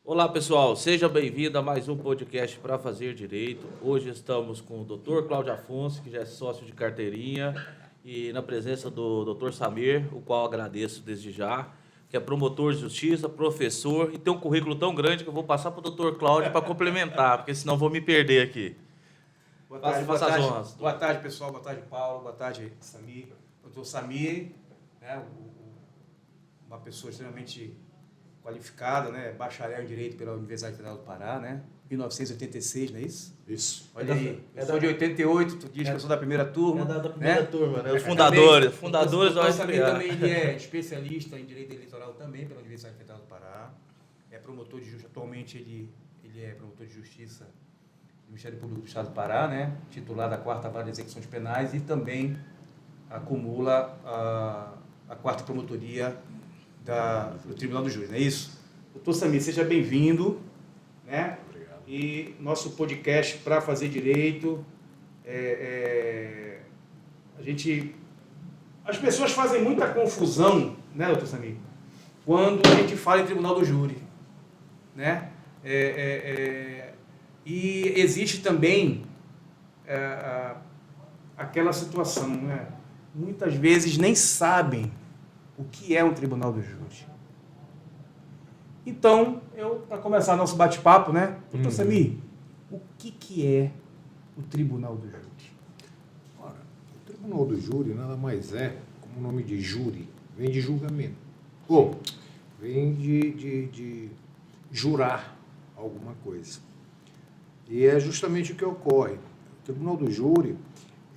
Olá, pessoal, seja bem-vindo a mais um podcast para fazer direito. Hoje estamos com o Dr. Cláudio Afonso, que já é sócio de carteirinha, e na presença do Dr. Samir, o qual agradeço desde já, que é promotor de justiça, professor, e tem um currículo tão grande que eu vou passar para o Dr. Cláudio para complementar, porque senão vou me perder aqui. Boa tarde, Faça as honras. boa tarde, pessoal. Boa tarde, Paulo. Boa tarde, Samir. Doutor Samir, né, uma pessoa extremamente qualificada, né, bacharel em Direito pela Universidade Federal do Pará, né, 1986, não é isso? Isso. Olha aí, eu sou de 88, tu diz que eu sou da primeira turma. É da primeira né? turma, né? Os Também, fundadores o da doutor Samir UFPA. também ele é especialista em Direito Eleitoral também pela Universidade Federal do Pará. É promotor de justiça, atualmente ele é promotor de justiça do Ministério Público do Estado do Pará, né? Titular da 4ª Vara de Execuções Penais e também acumula a 4ª Promotoria do Tribunal do Júri, não é isso? Doutor Samir, seja bem-vindo, né? Obrigado. E nosso podcast para fazer direito, as pessoas fazem muita confusão, né, doutor Samir, quando a gente fala em Tribunal do Júri, né? E existe também aquela situação, né? Muitas vezes nem sabem o que é um Tribunal do Júri. Então, para começar nosso bate-papo, né? Doutor Samir, o que é o Tribunal do Júri? Ora, o Tribunal do Júri nada mais é, como o nome de júri, vem de julgamento. Ou vem de jurar alguma coisa. E é justamente o que ocorre. O Tribunal do Júri,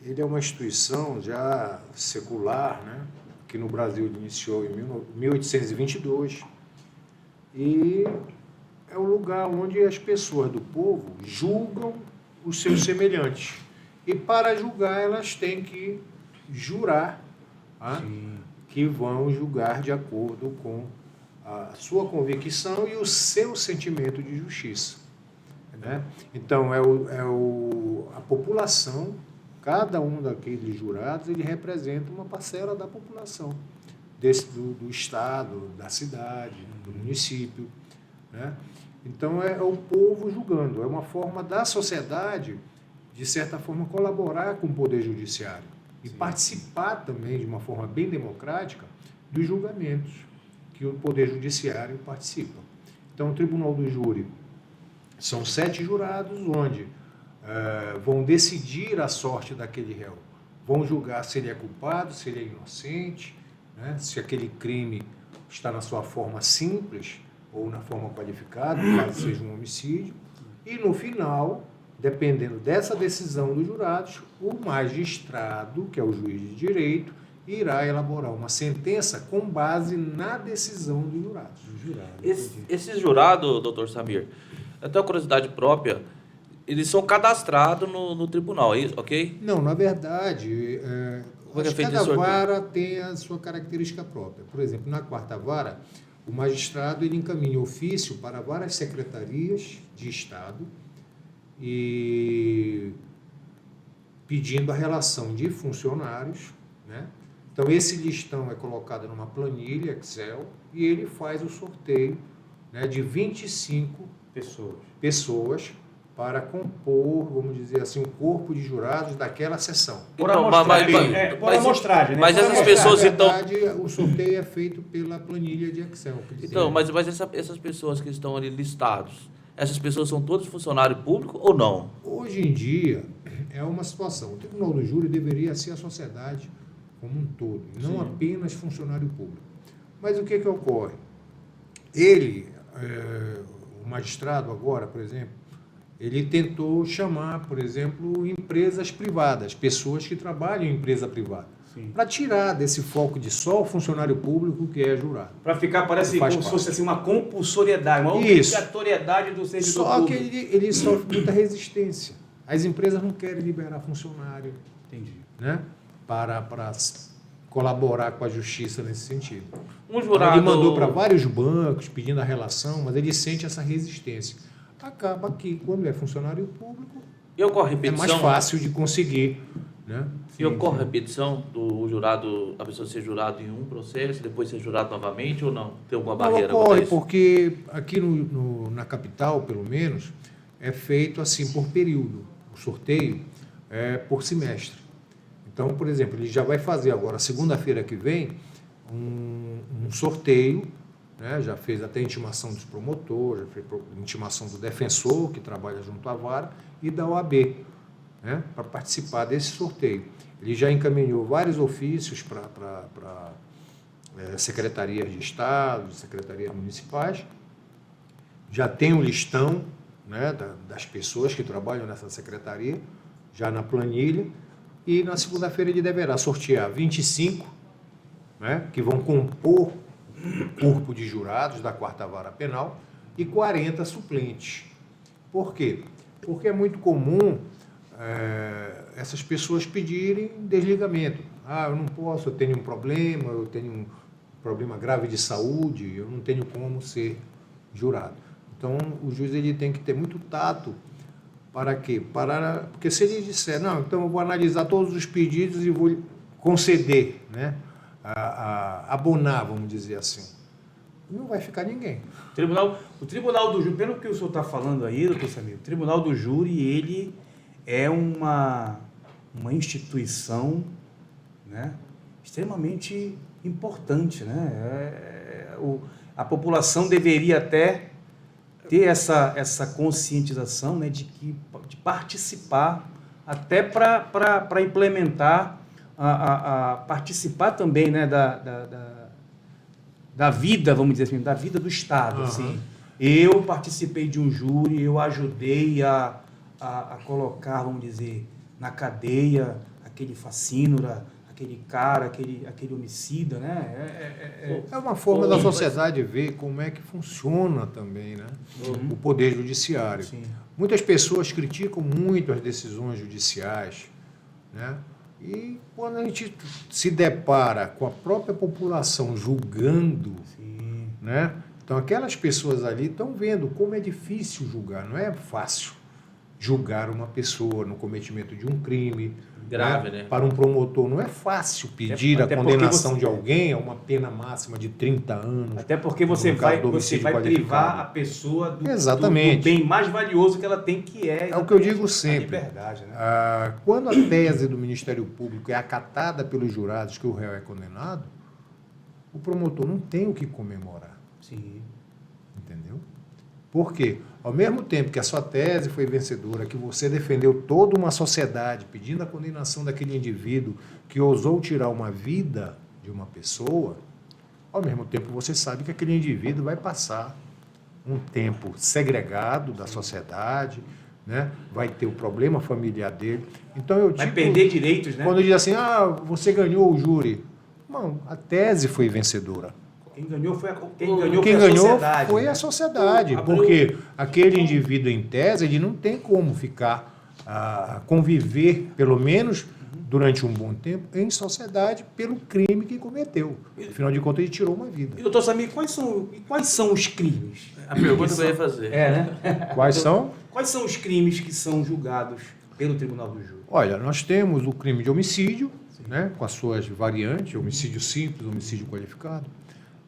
ele é uma instituição já secular, né? Que no Brasil iniciou em 1822. E é o lugar onde as pessoas do povo julgam os seus semelhantes. E para julgar, elas têm que jurar, tá? Que vão julgar de acordo com a sua convicção e o seu sentimento de justiça. Né? Então, a população, cada um daqueles jurados, ele representa uma parcela da população, do estado, da cidade, do município. Né? Então, é o povo julgando, é uma forma da sociedade, de certa forma, colaborar com o Poder Judiciário e participar também, de uma forma bem democrática, dos julgamentos que o Poder Judiciário participa. Então, o Tribunal do Júri são 7 jurados, onde vão decidir a sorte daquele réu, vão julgar se ele é culpado, se ele é inocente, né? Se aquele crime está na sua forma simples ou na forma qualificada, caso seja um homicídio. E no final, dependendo dessa decisão dos jurados, o magistrado, que é o juiz de direito, irá elaborar uma sentença com base na decisão dos jurados. Esses jurados, doutor Samir, até uma curiosidade própria, eles são cadastrados no tribunal, é isso, ok? Não, na verdade, cada vara tem a sua característica própria. Por exemplo, na 4ª vara, o magistrado ele encaminha ofício para várias secretarias de Estado e pedindo a relação de funcionários, né? Então, esse listão é colocado numa planilha Excel e ele faz o sorteio, né, de 25 pessoas para compor, vamos dizer assim, o corpo de jurados daquela sessão. Por amostragem, né? Mas essas pessoas, Na então... verdade, o sorteio é feito pela planilha de Excel. Então, mas essas pessoas que estão ali listados, essas pessoas são todos funcionários públicos ou não? Hoje em dia, é uma situação. O Tribunal do Júri deveria ser a sociedade como um todo, não apenas funcionário público. Mas o que ocorre? O magistrado agora, por exemplo, ele tentou chamar, por exemplo, empresas privadas, pessoas que trabalham em empresa privada, para tirar desse foco de só o funcionário público que é jurado. Para ficar, parece como se fosse assim, uma compulsoriedade, uma obrigatoriedade do servidor público. Só que ele sofre muita resistência. As empresas não querem liberar funcionário. Entendi. Né? Para colaborar com a justiça nesse sentido. Jurado... Ele mandou para vários bancos pedindo a relação, mas ele sente essa resistência. Acaba que, quando é funcionário público, E ocorre repetição? é mais fácil de conseguir né? E ocorre repetição do jurado, a pessoa ser jurado em um processo, depois ser jurado novamente ou não? Tem alguma barreira? Não ocorre, quanto a isso? porque aqui na capital, pelo menos, é feito assim por período. O sorteio é por semestre. Então, por exemplo, ele já vai fazer agora, segunda-feira que vem, um sorteio, né? Já fez até intimação dos promotores, já fez intimação do defensor, que trabalha junto à vara, e da OAB, né? Para participar desse sorteio. Ele já encaminhou vários ofícios para secretarias de Estado, secretarias municipais, já tem um listão, né, das pessoas que trabalham nessa secretaria, já na planilha, e na segunda-feira ele deverá sortear 25, né, que vão compor o corpo de jurados da 4ª Vara Penal, e 40 suplentes. Por quê? Porque é muito comum essas pessoas pedirem desligamento. Ah, eu não posso, eu tenho um problema, eu tenho um problema grave de saúde, eu não tenho como ser jurado. Então, o juiz ele tem que ter muito tato para quê? Porque se ele disser, não, então eu vou analisar todos os pedidos e vou conceder, né? Abonar, vamos dizer assim, não vai ficar ninguém. O Tribunal do Júri, pelo que o senhor está falando aí, doutor Samir, o Tribunal do Júri, ele é uma instituição, né, extremamente importante, né? A população deveria até ter essa conscientização, né, de participar, até para implementar, participar também, né, da vida, vamos dizer assim, da vida do Estado. Assim. Eu participei de um júri, eu ajudei a colocar, vamos dizer, na cadeia aquele facínora, aquele cara, aquele homicida, né? É uma forma da sociedade ver como é que funciona também, né? O poder judiciário. Sim. Muitas pessoas criticam muito as decisões judiciais, né? E quando a gente se depara com a própria população julgando, Sim. né? Então aquelas pessoas ali estão vendo como é difícil julgar, não é fácil julgar uma pessoa no cometimento de um crime. Grave, né? Para um promotor não é fácil pedir Até a condenação de alguém a uma pena máxima de 30 anos. Até porque você vai privar a pessoa do bem mais valioso que ela tem, que é o que eu digo sempre. A liberdade, né? Quando a tese do Ministério Público é acatada pelos jurados que o réu é condenado, o promotor não tem o que comemorar. Sim. Entendeu? Por quê? Ao mesmo tempo que a sua tese foi vencedora, que você defendeu toda uma sociedade pedindo a condenação daquele indivíduo que ousou tirar uma vida de uma pessoa, ao mesmo tempo você sabe que aquele indivíduo vai passar um tempo segregado da sociedade, né? Vai ter o problema familiar dele. Então vai perder direitos, né? Quando diz assim, você ganhou o júri. Não, a tese foi vencedora. Quem ganhou foi a sociedade. Foi a sociedade, porque aquele indivíduo, em tese, ele não tem como ficar, conviver, pelo menos durante um bom tempo, em sociedade pelo crime que cometeu. Afinal de contas, ele tirou uma vida. E, doutor Samir, quais são os crimes? A pergunta que eu ia fazer. Né? Quais são? Quais são os crimes que são julgados pelo Tribunal do Júri? Olha, nós temos o crime de homicídio, né, com as suas variantes, homicídio simples, homicídio qualificado.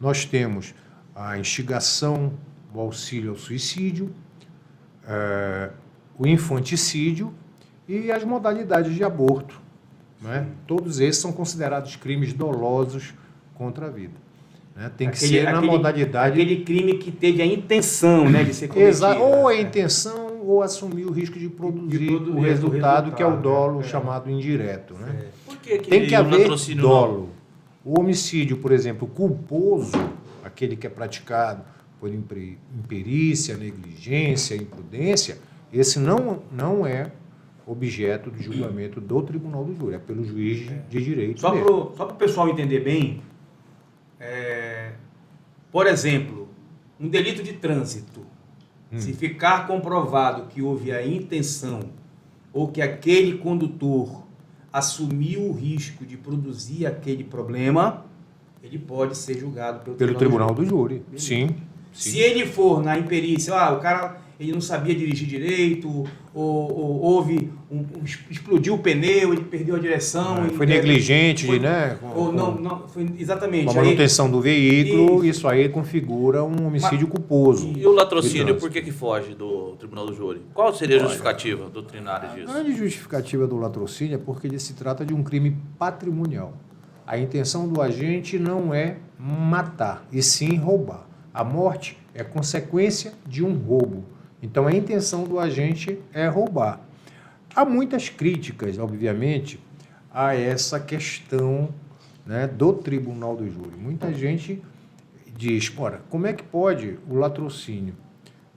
Nós temos a instigação, o auxílio ao suicídio, o infanticídio e as modalidades de aborto. Né? Todos esses são considerados crimes dolosos contra a vida. Né? Tem que ser na modalidade... Aquele crime que teve a intenção, né, de ser cometido. Ou a intenção ou assumir o risco de produzir o resultado, que é o dolo chamado indireto. Né? Por que tem que haver dolo. O homicídio, por exemplo, culposo, aquele que é praticado por imperícia, negligência, imprudência, esse não é objeto de julgamento do Tribunal do Júri, é pelo juiz de direito. Só para o pessoal entender bem, por exemplo, um delito de trânsito, se ficar comprovado que houve a intenção ou que aquele condutor assumiu o risco de produzir aquele problema, ele pode ser julgado pelo Tribunal do Júri. Sim. Se ele for na imperícia, o cara ele não sabia dirigir direito, ou houve explodiu o pneu, ele perdeu a direção. Foi negligente, foi, né? Ou não, foi exatamente. Com a manutenção do veículo, Isso. isso aí configura um homicídio culposo. E o latrocínio, por que foge do tribunal do júri? Qual seria a justificativa doutrinária A disso? grande justificativa do latrocínio é porque ele se trata de um crime patrimonial. A intenção do agente não é matar, e sim roubar. A morte é consequência de um roubo. Então, a intenção do agente é roubar. Há muitas críticas, obviamente, a essa questão, né, do tribunal do júri. Muita gente diz, ora, como é que pode o latrocínio,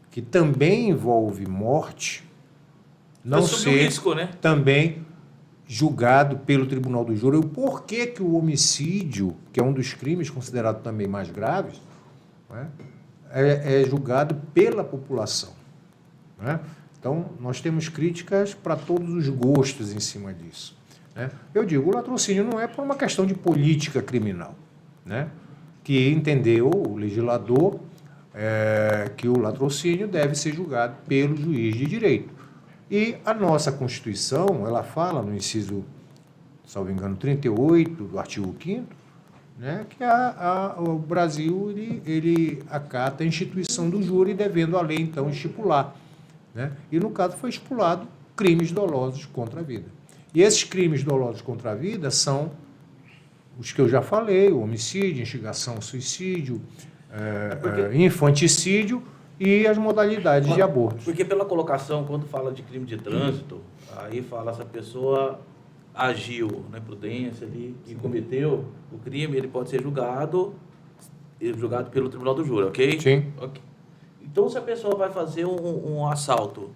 que também envolve morte, não ser risco, né? também julgado pelo tribunal do júri? O porquê que o homicídio, que é um dos crimes considerados também mais graves, né, é julgado pela população, né? Então, nós temos críticas para todos os gostos em cima disso, né? Eu digo, o latrocínio não é por uma questão de política criminal, né? Que entendeu o legislador que o latrocínio deve ser julgado pelo juiz de direito. E a nossa Constituição, ela fala no inciso, salvo engano, 38 do artigo 5º, né, que o Brasil ele acata a instituição do júri, devendo a lei, então, estipular, né? E, no caso, foi estipulado crimes dolosos contra a vida. E esses crimes dolosos contra a vida são os que eu já falei, o homicídio, instigação ao suicídio, infanticídio e as modalidades de aborto. Porque pela colocação, quando fala de crime de trânsito, aí fala essa pessoa agiu na imprudência ali e cometeu o crime, ele pode ser julgado pelo tribunal do júri, ok? Sim. Ok. Então, se a pessoa vai fazer um assalto,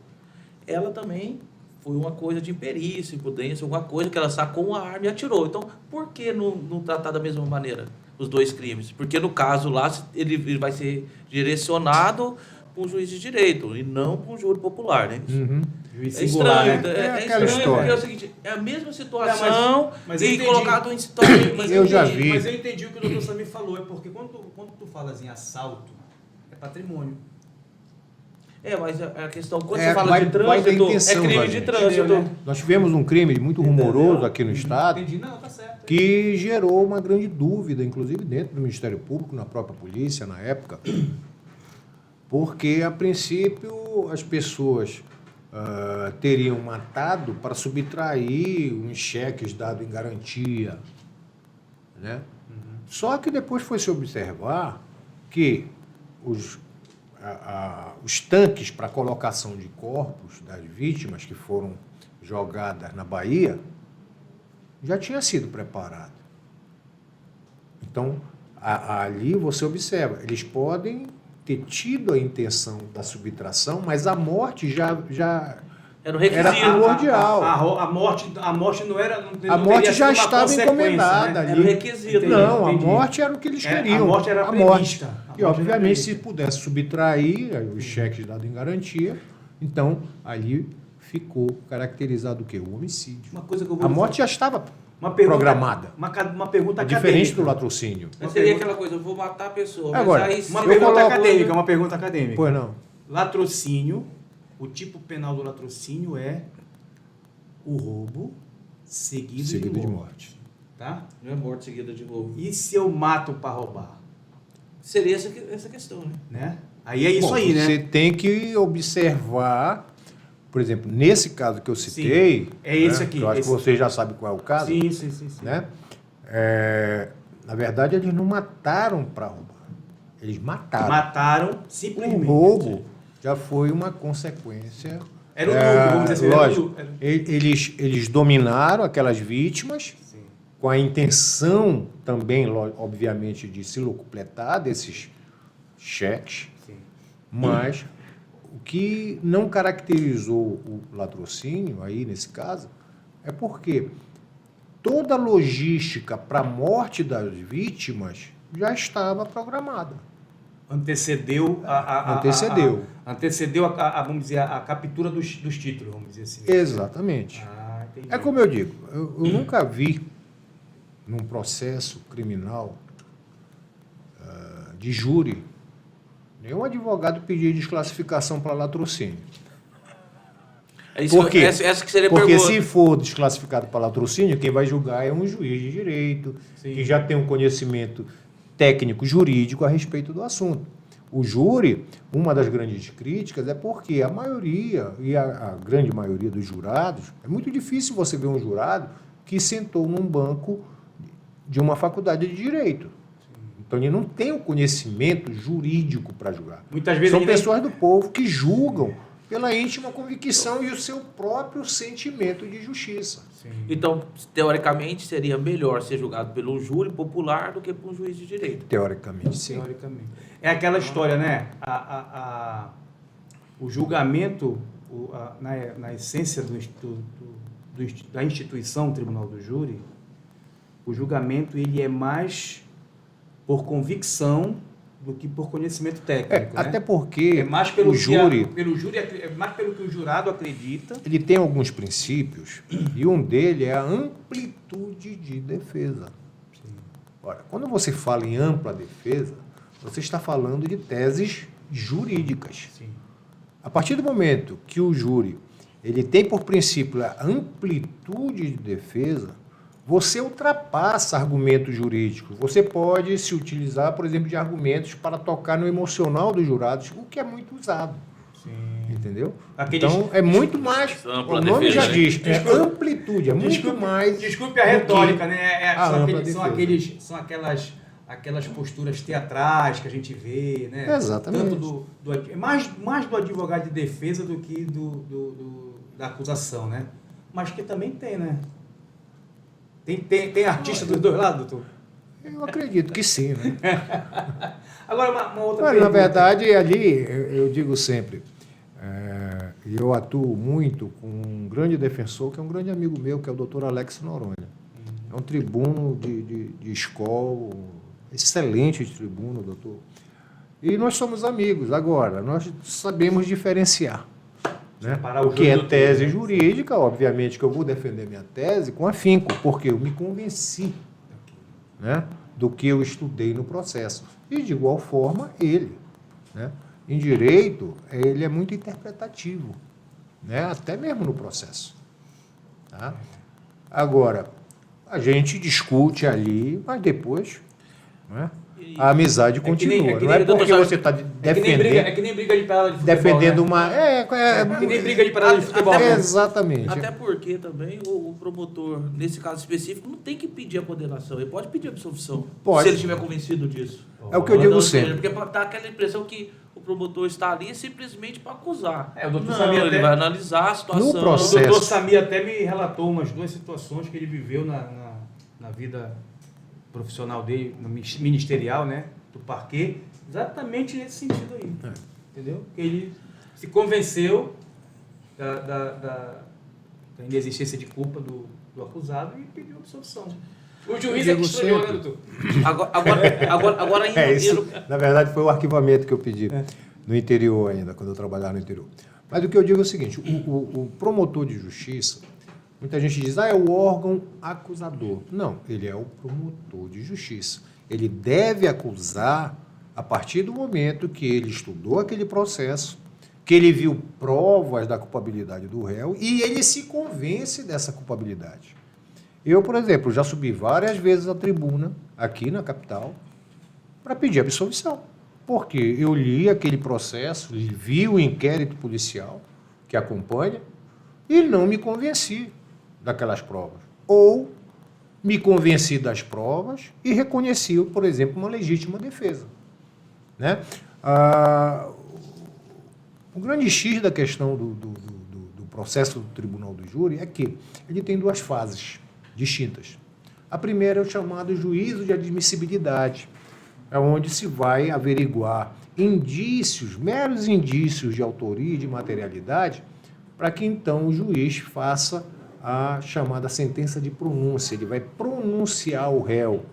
ela também foi uma coisa de imperícia, imprudência, alguma coisa que ela sacou uma arma e atirou. Então, por que não tratar da mesma maneira os dois crimes? Porque no caso lá, ele vai ser direcionado para um juiz de direito e não para um júri popular, né? Uhum. Juiz É singular, estranho, né? É aquela estranho história. porque é o seguinte, é a mesma situação mas eu e entendi. colocado em situação... Eu já vi. Mas eu entendi o que o doutor Samir falou, é porque quando tu falas em assalto, é patrimônio. Mas a questão, quando É, você fala vai- de vai da trânsito, intenção é da crime de gente. trânsito. Entendeu, né? Nós tivemos um crime muito rumoroso aqui no Estado, Entendi, não, tá certo. que gerou uma grande dúvida, inclusive dentro do Ministério Público, na própria polícia, na época, porque, a princípio, as pessoas teriam matado para subtrair uns cheques dados em garantia, né? Só que depois foi se observar que os tanques para colocação de corpos das vítimas que foram jogadas na Bahia já tinha sido preparado. Então, ali você observa, eles podem ter tido a intenção da subtração, mas a morte já Era o requisito. era primordial. A morte não era... Não A morte teria já sido uma estava consequência, encomendada né? ali. Era o requisito. Entendi. Não, entendi. a morte era o que eles queriam. A morte era prevista. A morte E, era obviamente, se prevista. pudesse subtrair os cheques dados em garantia, então, ali ficou caracterizado o quê? O homicídio. Uma coisa que eu vou A morte já estava Uma pergunta, programada. Uma pergunta diferente do acadêmica. latrocínio. Mas seria aquela coisa, eu vou matar a pessoa. mas Agora, aí, Uma se pergunta coloca- acadêmica, uma pergunta acadêmica. Pois não. Latrocínio, o tipo penal do latrocínio é o roubo seguido de morte. Tá? Não é morte seguida de roubo. E se eu mato para roubar? Seria essa questão, né? Né? Aí é isso Bom, aí, você né? tem que observar, por exemplo, nesse caso que eu citei, Sim, é esse aqui, eu acho esse. que você já sabe qual é o caso, Sim. né? Na verdade, eles não mataram para roubar. Eles mataram. Mataram O simplesmente. roubo já foi uma consequência. Era o lucro, vamos dizer assim. Era o Lógico, lucro. eles dominaram aquelas vítimas Sim. com a intenção também, obviamente, de se locupletar desses cheques, Sim. mas o que não caracterizou o latrocínio aí, nesse caso, é porque toda a logística para a morte das vítimas já estava programada. Antecedeu Antecedeu. vamos dizer, a captura dos títulos, vamos dizer assim. Exatamente. Entendi. É como eu digo, eu nunca vi num processo criminal de júri Nenhum advogado pedir desclassificação para latrocínio. Por quê? Essa que seria a Porque pergunta. se for desclassificado para latrocínio, quem vai julgar é um juiz de direito, Sim. que já tem um conhecimento técnico, jurídico a respeito do assunto. O júri, uma das grandes críticas é porque a maioria, e a grande maioria dos jurados, é muito difícil você ver um jurado que sentou num banco de uma faculdade de direito. Então, ele não tem o conhecimento jurídico para julgar. Muitas vezes São ele nem- pessoas do povo que julgam pela íntima convicção e o seu próprio sentimento de justiça. Sim. Então, teoricamente, seria melhor ser julgado pelo júri popular do que por um juiz de direito. Teoricamente, sim. Teoricamente. É aquela história, né? O julgamento, na essência da instituição Tribunal do Júri, o julgamento ele é mais por convicção do que por conhecimento técnico. Né? Até porque É mais pelo o júri, é mais pelo que o jurado acredita. ele tem alguns princípios e um deles é a amplitude de defesa. Ora, quando você fala em ampla defesa, você está falando de teses jurídicas. Sim. A partir do momento que o júri ele tem por princípio a amplitude de defesa, você ultrapassa argumentos jurídicos. Você pode se utilizar, por exemplo, de argumentos para tocar no emocional dos jurados, o que é muito usado. Sim. Entendeu? Aqueles- Então, é muito mais... Ampla O nome defesa, já né? diz, é amplitude, é muito mais... Desculpe a retórica, né? a ampla São aquelas posturas teatrais que a gente vê, né? Exatamente. Tanto mais do advogado de defesa do que da acusação, né? Mas que também tem, né? Tem artista dos dois lados, doutor? Eu acredito que sim, né? Agora, uma outra Mas, na pergunta. verdade, ali, eu digo sempre, e eu atuo muito com um grande defensor, que é um grande amigo meu, que é o doutor Alex Noronha. É um tribuno de escola, excelente tribuno, doutor. E nós somos amigos. Agora, nós sabemos diferenciar. Né? Separar o O que é joio do tese trigo, né? jurídica, obviamente que eu vou defender minha tese com afinco, porque eu me convenci, né, do que eu estudei no processo. E, de igual forma, ele. Né? Em direito, ele é muito interpretativo, né? Até mesmo no processo. Tá? Agora, a gente discute ali, mas depois, né, a amizade continua. Não é porque você está defendendo, É que nem briga de pelada de futebol. defendendo né? uma... É que nem briga de pelada de futebol. Até- né? Exatamente. Até porque também o promotor, nesse caso específico, não tem que pedir a condenação. Ele pode pedir a absolvição. Pode. Se ele estiver convencido disso. É o que eu digo Ou seja, sempre. Porque dá aquela impressão que o promotor está ali simplesmente para acusar. É, o doutor Não, Samir ele até- vai analisar a situação. No O processo. doutor Samir até me relatou umas duas situações que ele viveu na vida profissional dele, no ministerial, né? Do parquê, exatamente nesse sentido aí. Entendeu? Ele se convenceu da inexistência de culpa do acusado e pediu absolvição. O juiz é que digo estranhou, né, sempre. doutor? Agora indo, Isso, na verdade, foi o arquivamento que eu pedi no interior ainda, quando eu trabalhava no interior. Mas o que eu digo é o seguinte, o promotor de justiça, muita gente diz, é o órgão acusador. Não, ele é o promotor de justiça. Ele deve acusar a partir do momento que ele estudou aquele processo, que ele viu provas da culpabilidade do réu e ele se convence dessa culpabilidade. Eu, por exemplo, já subi várias vezes à tribuna, aqui na capital, para pedir absolvição. Porque eu li aquele processo, vi o inquérito policial que acompanha e não me convenci daquelas provas. Ou me convenci das provas e reconheci, por exemplo, uma legítima defesa. Né? O grande X da questão do processo do Tribunal do Júri é que ele tem duas fases distintas. A primeira é o chamado juízo de admissibilidade, é onde se vai averiguar indícios, meros indícios de autoria e de materialidade, para que então o juiz faça a chamada sentença de pronúncia. Ele vai pronunciar o réu.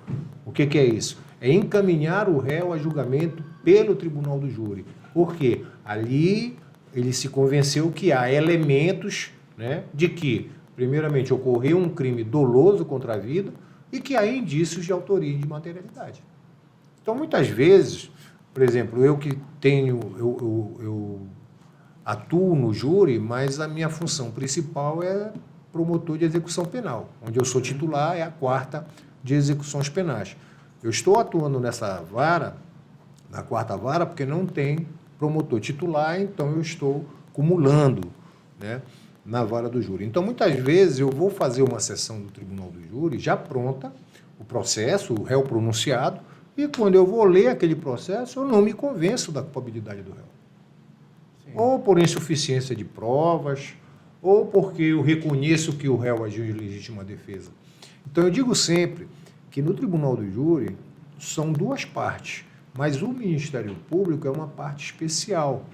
O que é isso? É encaminhar o réu a julgamento pelo Tribunal do Júri. Porque ali ele se convenceu que há elementos, né, de que, primeiramente, ocorreu um crime doloso contra a vida e que há indícios de autoria e de materialidade. Então, muitas vezes, Por exemplo, eu que tenho, eu atuo no júri, mas a minha função principal é promotor de execução penal, onde eu sou titular, é a 4ª de execuções penais. Eu estou atuando nessa vara, na 4ª vara, porque não tem promotor titular, então eu estou acumulando, né, na vara do júri. Então, muitas vezes, eu vou fazer uma sessão do Tribunal do Júri, já pronta, o processo, o réu pronunciado, e quando eu vou ler aquele processo, eu não me convenço da culpabilidade do réu. Sim. Ou por insuficiência de provas, ou porque eu reconheço que o réu agiu em legítima defesa. Então, eu digo sempre que no Tribunal do Júri são 2 partes, mas o Ministério Público é uma parte especial.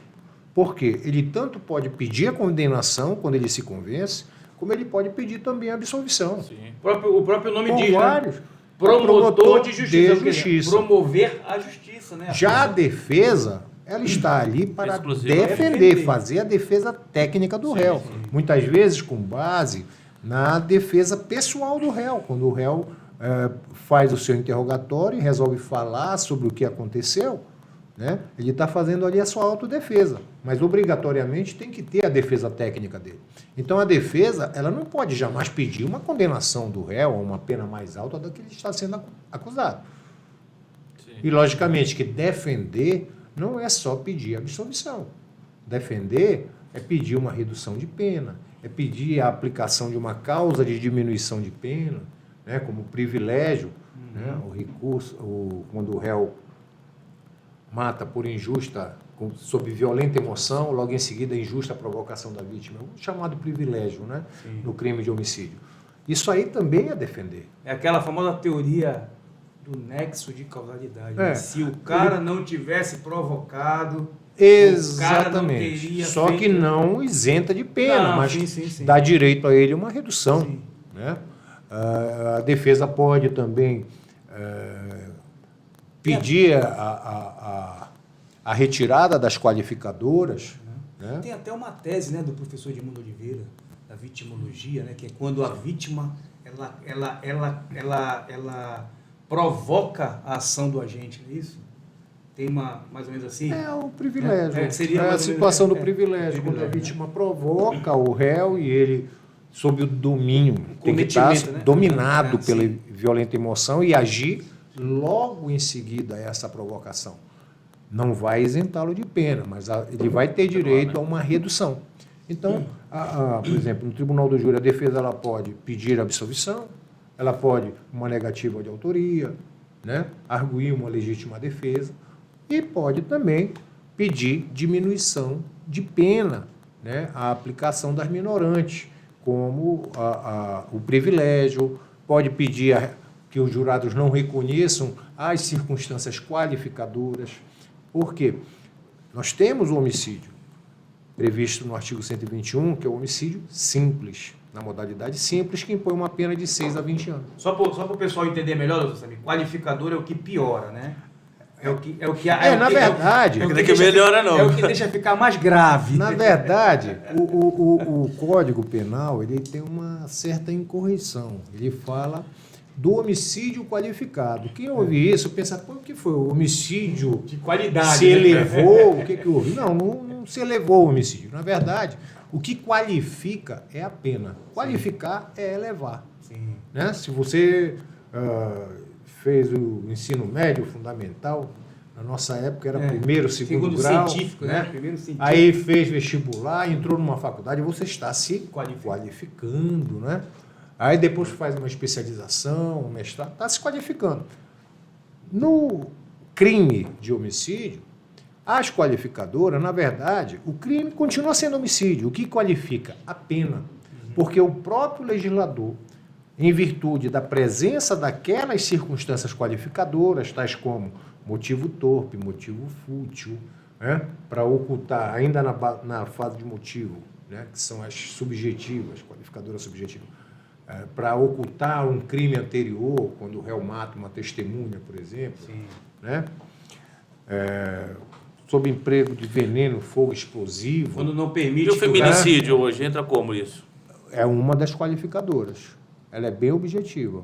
Porque ele tanto pode pedir a condenação, quando ele se convence, como ele pode pedir também a absolvição. Sim. O próprio nome diz, vários, né? Promotor de justiça. Promover a justiça, né? Já a defesa, ela está ali para defender, fazer a defesa técnica do réu. Sim. Muitas vezes com base na defesa pessoal do réu. Quando o réu faz o seu interrogatório e resolve falar sobre o que aconteceu, né? Ele está fazendo ali a sua autodefesa, mas obrigatoriamente tem que ter a defesa técnica dele. Então a defesa, ela não pode jamais pedir uma condenação do réu a uma pena mais alta da que ele está sendo acusado. Sim. E logicamente que defender não é só pedir absolvição. Defender é pedir uma redução de pena, é pedir a aplicação de uma causa de diminuição de pena, né? Como privilégio, né? O recurso, quando o réu mata por injusta, sob violenta emoção, logo em seguida injusta provocação da vítima. É um chamado privilégio, né? No crime de homicídio. Isso aí também é defender. É aquela famosa teoria do nexo de causalidade. Né? Se o cara não tivesse provocado, exatamente. O cara não teria Só feito... que não isenta de pena, mas sim. Dá direito a ele uma redução. Né? A defesa pode também... pedir a retirada das qualificadoras. Né? Tem até uma tese, né, do professor Edmundo Oliveira, da vitimologia, né, que é quando a vítima ela provoca a ação do agente, não é isso? Tem uma, mais ou menos assim? É o privilégio. Seria a situação do privilégio, quando a vítima provoca o réu e ele, sob o domínio, tem que estar dominado pela violenta emoção e agir logo em seguida a essa provocação. Não vai isentá-lo de pena, mas ele vai ter direito a uma redução. Então, por exemplo, no Tribunal do Júri, a defesa ela pode pedir absolvição, ela pode uma negativa de autoria, né, arguir uma legítima defesa e pode também pedir diminuição de pena, né, a aplicação das minorantes, como o privilégio, pode pedir que os jurados não reconheçam as circunstâncias qualificadoras. Por quê? Nós temos o homicídio previsto no artigo 121, que é o homicídio simples, na modalidade simples, que impõe uma pena de 6 a 20 anos. Só para o pessoal entender melhor, doutor Samir, qualificador é o que piora, né? Na verdade... É o que deixa ficar mais grave. Na verdade, o Código Penal ele tem uma certa incorreção. Ele fala do homicídio qualificado. Quem ouve isso pensa, pô, o que foi? O homicídio de qualidade. Se elevou? O que houve? Não se elevou o homicídio. Na verdade, o que qualifica é a pena. Qualificar é elevar. Sim. Né? Se você fez o ensino médio fundamental, na nossa época era primeiro, segundo grau. Científico, né? Primeiro científico. Aí fez vestibular, entrou numa faculdade, você está se qualificando, né? Aí depois faz uma especialização, um mestrado, está se qualificando. No crime de homicídio, as qualificadoras, na verdade, o crime continua sendo homicídio. O que qualifica? A pena. Porque o próprio legislador, em virtude da presença daquelas circunstâncias qualificadoras, tais como motivo torpe, motivo fútil, né, para ocultar, ainda na fase de motivo, né, que são as subjetivas, qualificadoras subjetivas, para ocultar um crime anterior, quando o réu mata uma testemunha, por exemplo, né? Sob emprego de veneno, fogo explosivo. Quando não permite... E o feminicídio hoje entra como isso? É uma das qualificadoras. Ela é bem objetiva.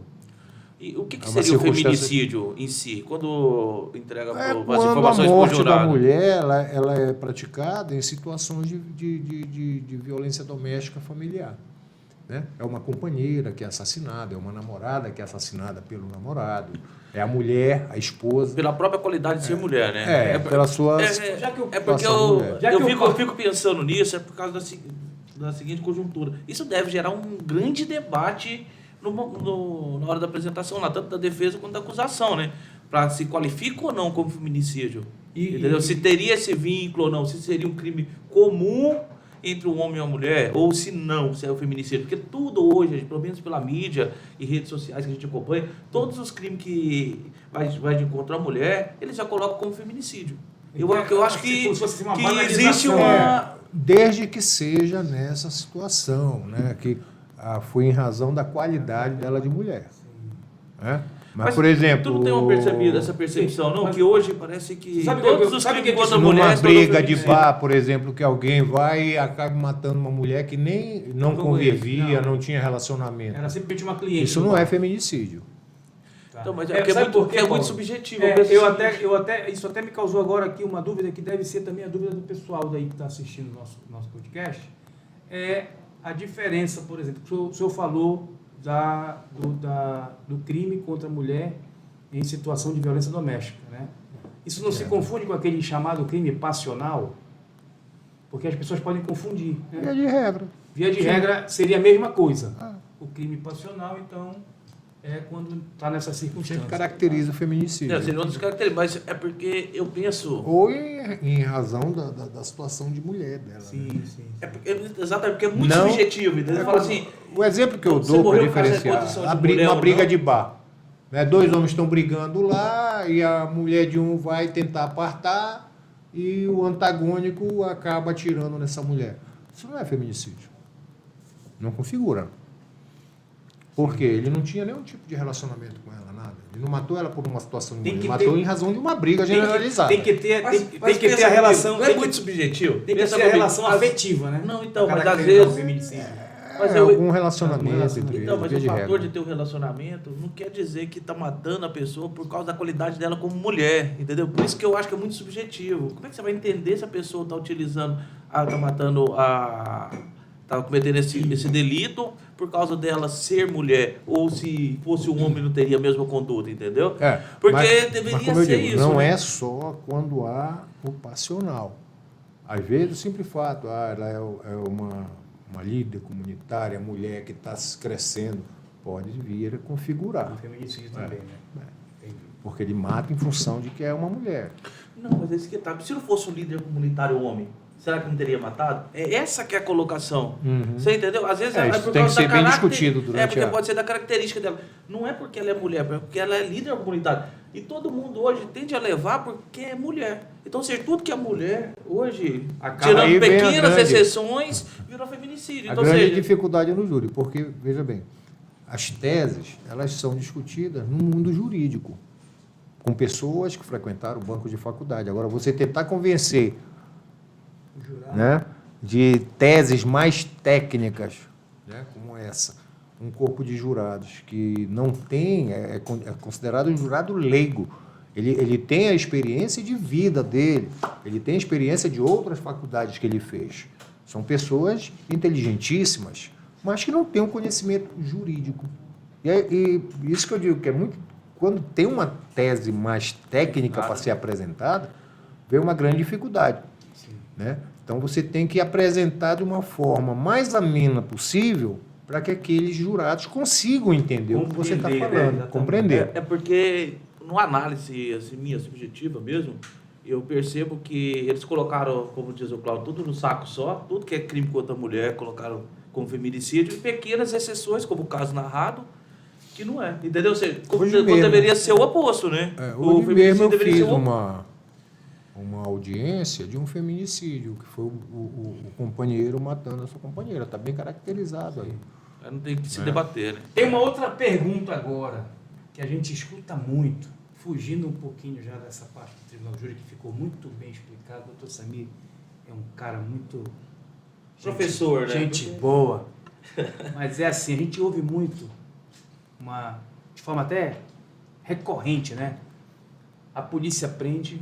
E o que É uma seria o circunstância- feminicídio em si? Quando entrega É as quando a informações para o morte da jurado? mulher ela é praticada em situações de violência doméstica familiar. Né? É uma companheira que é assassinada, é uma namorada que é assassinada pelo namorado, é a mulher, a esposa. Pela própria qualidade de ser mulher, né? Pela sua Já que eu- É porque situação de mulher. Já que eu fico pensando nisso, é por causa da seguinte conjuntura. Isso deve gerar um grande debate na hora da apresentação, lá, tanto da defesa quanto da acusação, né? Para se qualifica ou não como feminicídio. Entendeu? Se teria esse vínculo ou não, se seria um crime comum entre um homem e uma mulher, ou se não, se é o feminicídio. Porque tudo hoje, pelo menos pela mídia e redes sociais que a gente acompanha, todos os crimes que vai de encontro à mulher, eles já colocam como feminicídio. Eu acho que Como se fosse uma existe banalização. uma... Desde que seja nessa situação, né? Que foi em razão da qualidade dela de mulher. Né? Mas, por exemplo... Tu não tem essa percepção, não? Mas- Que hoje parece que Sabe todos que- os sabe crimes que contra a isso mulher... Numa são do briga de feminicídio. bar, por exemplo, que alguém vai e acaba matando uma mulher que nem não convivia, não tinha relacionamento. Era simplesmente uma cliente. Isso não é feminicídio. Tá. Então, mas é porque sabe por quê, é muito Paulo? subjetivo. É, Eu penso eu até, isso até me causou agora aqui uma dúvida, que deve ser também a dúvida do pessoal daí que está assistindo o nosso podcast. É a diferença, por exemplo, o senhor falou do crime contra a mulher em situação de violência doméstica, né? Isso não se confunde com aquele chamado crime passional? Porque as pessoas podem confundir, né? Via de regra. Via de regra, seria a mesma coisa. O crime passional, então, é quando está nessa A circunstância. gente caracteriza o feminicídio. Seriam outros características, mas é porque eu penso... Ou em razão da situação de mulher dela. Sim, Né? sim. Exatamente, porque é muito Não- subjetivo. Entendeu? Fala assim, O exemplo que eu Você dou para morreu por causa da diferenciar, condição de uma mulher ou briga não? de bar. Né? Dois homens estão brigando lá e a mulher de um vai tentar apartar e o antagônico acaba atirando nessa mulher. Isso não é feminicídio. Não configura. Porque ele não tinha nenhum tipo de relacionamento com ela, nada. Ele não matou ela por uma situação de Tem mulher, que ele matou ter- em razão de uma briga generalizada. Tem que ter, mas tem que pensa ter a comigo, relação. não é muito subjetivo. Tem que Pensa ter a comigo. relação afetiva, né? Não, então, Pra mas às caracterizar vezes... o feminicídio. Mas É, eu- algum relacionamento entre Então, eles, mas via o de fator regra. de ter um relacionamento não quer dizer que está matando a pessoa por causa da qualidade dela como mulher, entendeu? Por isso que eu acho que é muito subjetivo. Como é que você vai entender se a pessoa está utilizando, está matando está cometendo esse delito por causa dela ser mulher, ou se fosse um homem não teria a mesma conduta, entendeu? Porque mas deveria como eu ser digo, isso. não né? é só quando há o passional. Às vezes, o simples fato, ela é uma líder comunitária, mulher que está crescendo, pode vir a configurar. O feminicídio também, né? Entendi. Porque ele mata em função de que é uma mulher. Não, mas esse que tá. Se não fosse um líder comunitário homem, será que não teria matado? É essa que é a colocação. Você entendeu? Às vezes Isso por tem que causa ser da bem caracter- discutido durante É porque a... pode ser da característica dela. Não é porque ela é mulher, é porque ela é líder comunitário. E todo mundo hoje tende a levar porque é mulher. Então, ser tudo que é mulher, hoje, tirando Aí vem a pequenas grande- exceções, virou feminicídio. A Então, grande seja, dificuldade é no júri, porque, veja bem, as teses, elas são discutidas no mundo jurídico, com pessoas que frequentaram o banco de faculdade. Agora, você tentar convencer, né, de teses mais técnicas, né, como essa, um corpo de jurados que não tem, é considerado um jurado leigo. Ele tem a experiência de vida dele, ele tem a experiência de outras faculdades que ele fez. São pessoas inteligentíssimas, mas que não têm um conhecimento jurídico. E isso que eu digo, que é muito... Quando tem uma tese mais técnica para ser apresentada, vem uma grande dificuldade. Né? Então, você tem que apresentar de uma forma mais amena possível para que aqueles jurados consigam entender o que você está Compreender, né? falando, Exatamente. compreender. É porque, numa análise assim, minha subjetiva mesmo, eu percebo que eles colocaram, como diz o Cláudio, tudo no saco só, tudo que é crime contra a mulher, colocaram como feminicídio, e pequenas exceções, como o caso narrado, que não é. Entendeu? Ou seja, Hoje quando mesmo. deveria ser o oposto, né? O Hoje mesmo eu deveria fiz ser o uma audiência de um feminicídio, que foi o companheiro matando a sua companheira. Está bem caracterizado aí. Aí não tem que se debater, né? Tem uma outra pergunta agora, que a gente escuta muito, fugindo um pouquinho já dessa parte do Tribunal do Júri, que ficou muito bem explicado. O doutor Samir é um cara muito... Professor, né? Gente boa. Mas é assim, a gente ouve muito de forma até recorrente, né? A polícia prende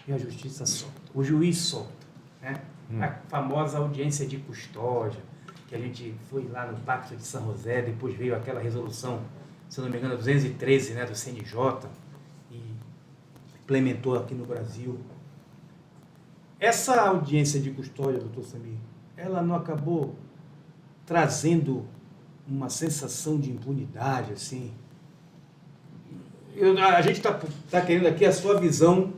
e a justiça solta. O juiz solta, né? A famosa audiência de custódia, que a gente foi lá no Pacto de São José, depois veio aquela resolução, se eu não me engano, 213, né, do CNJ, e implementou aqui no Brasil. Essa audiência de custódia, doutor Samir, ela não acabou trazendo uma sensação de impunidade, assim? A gente tá querendo aqui a sua visão,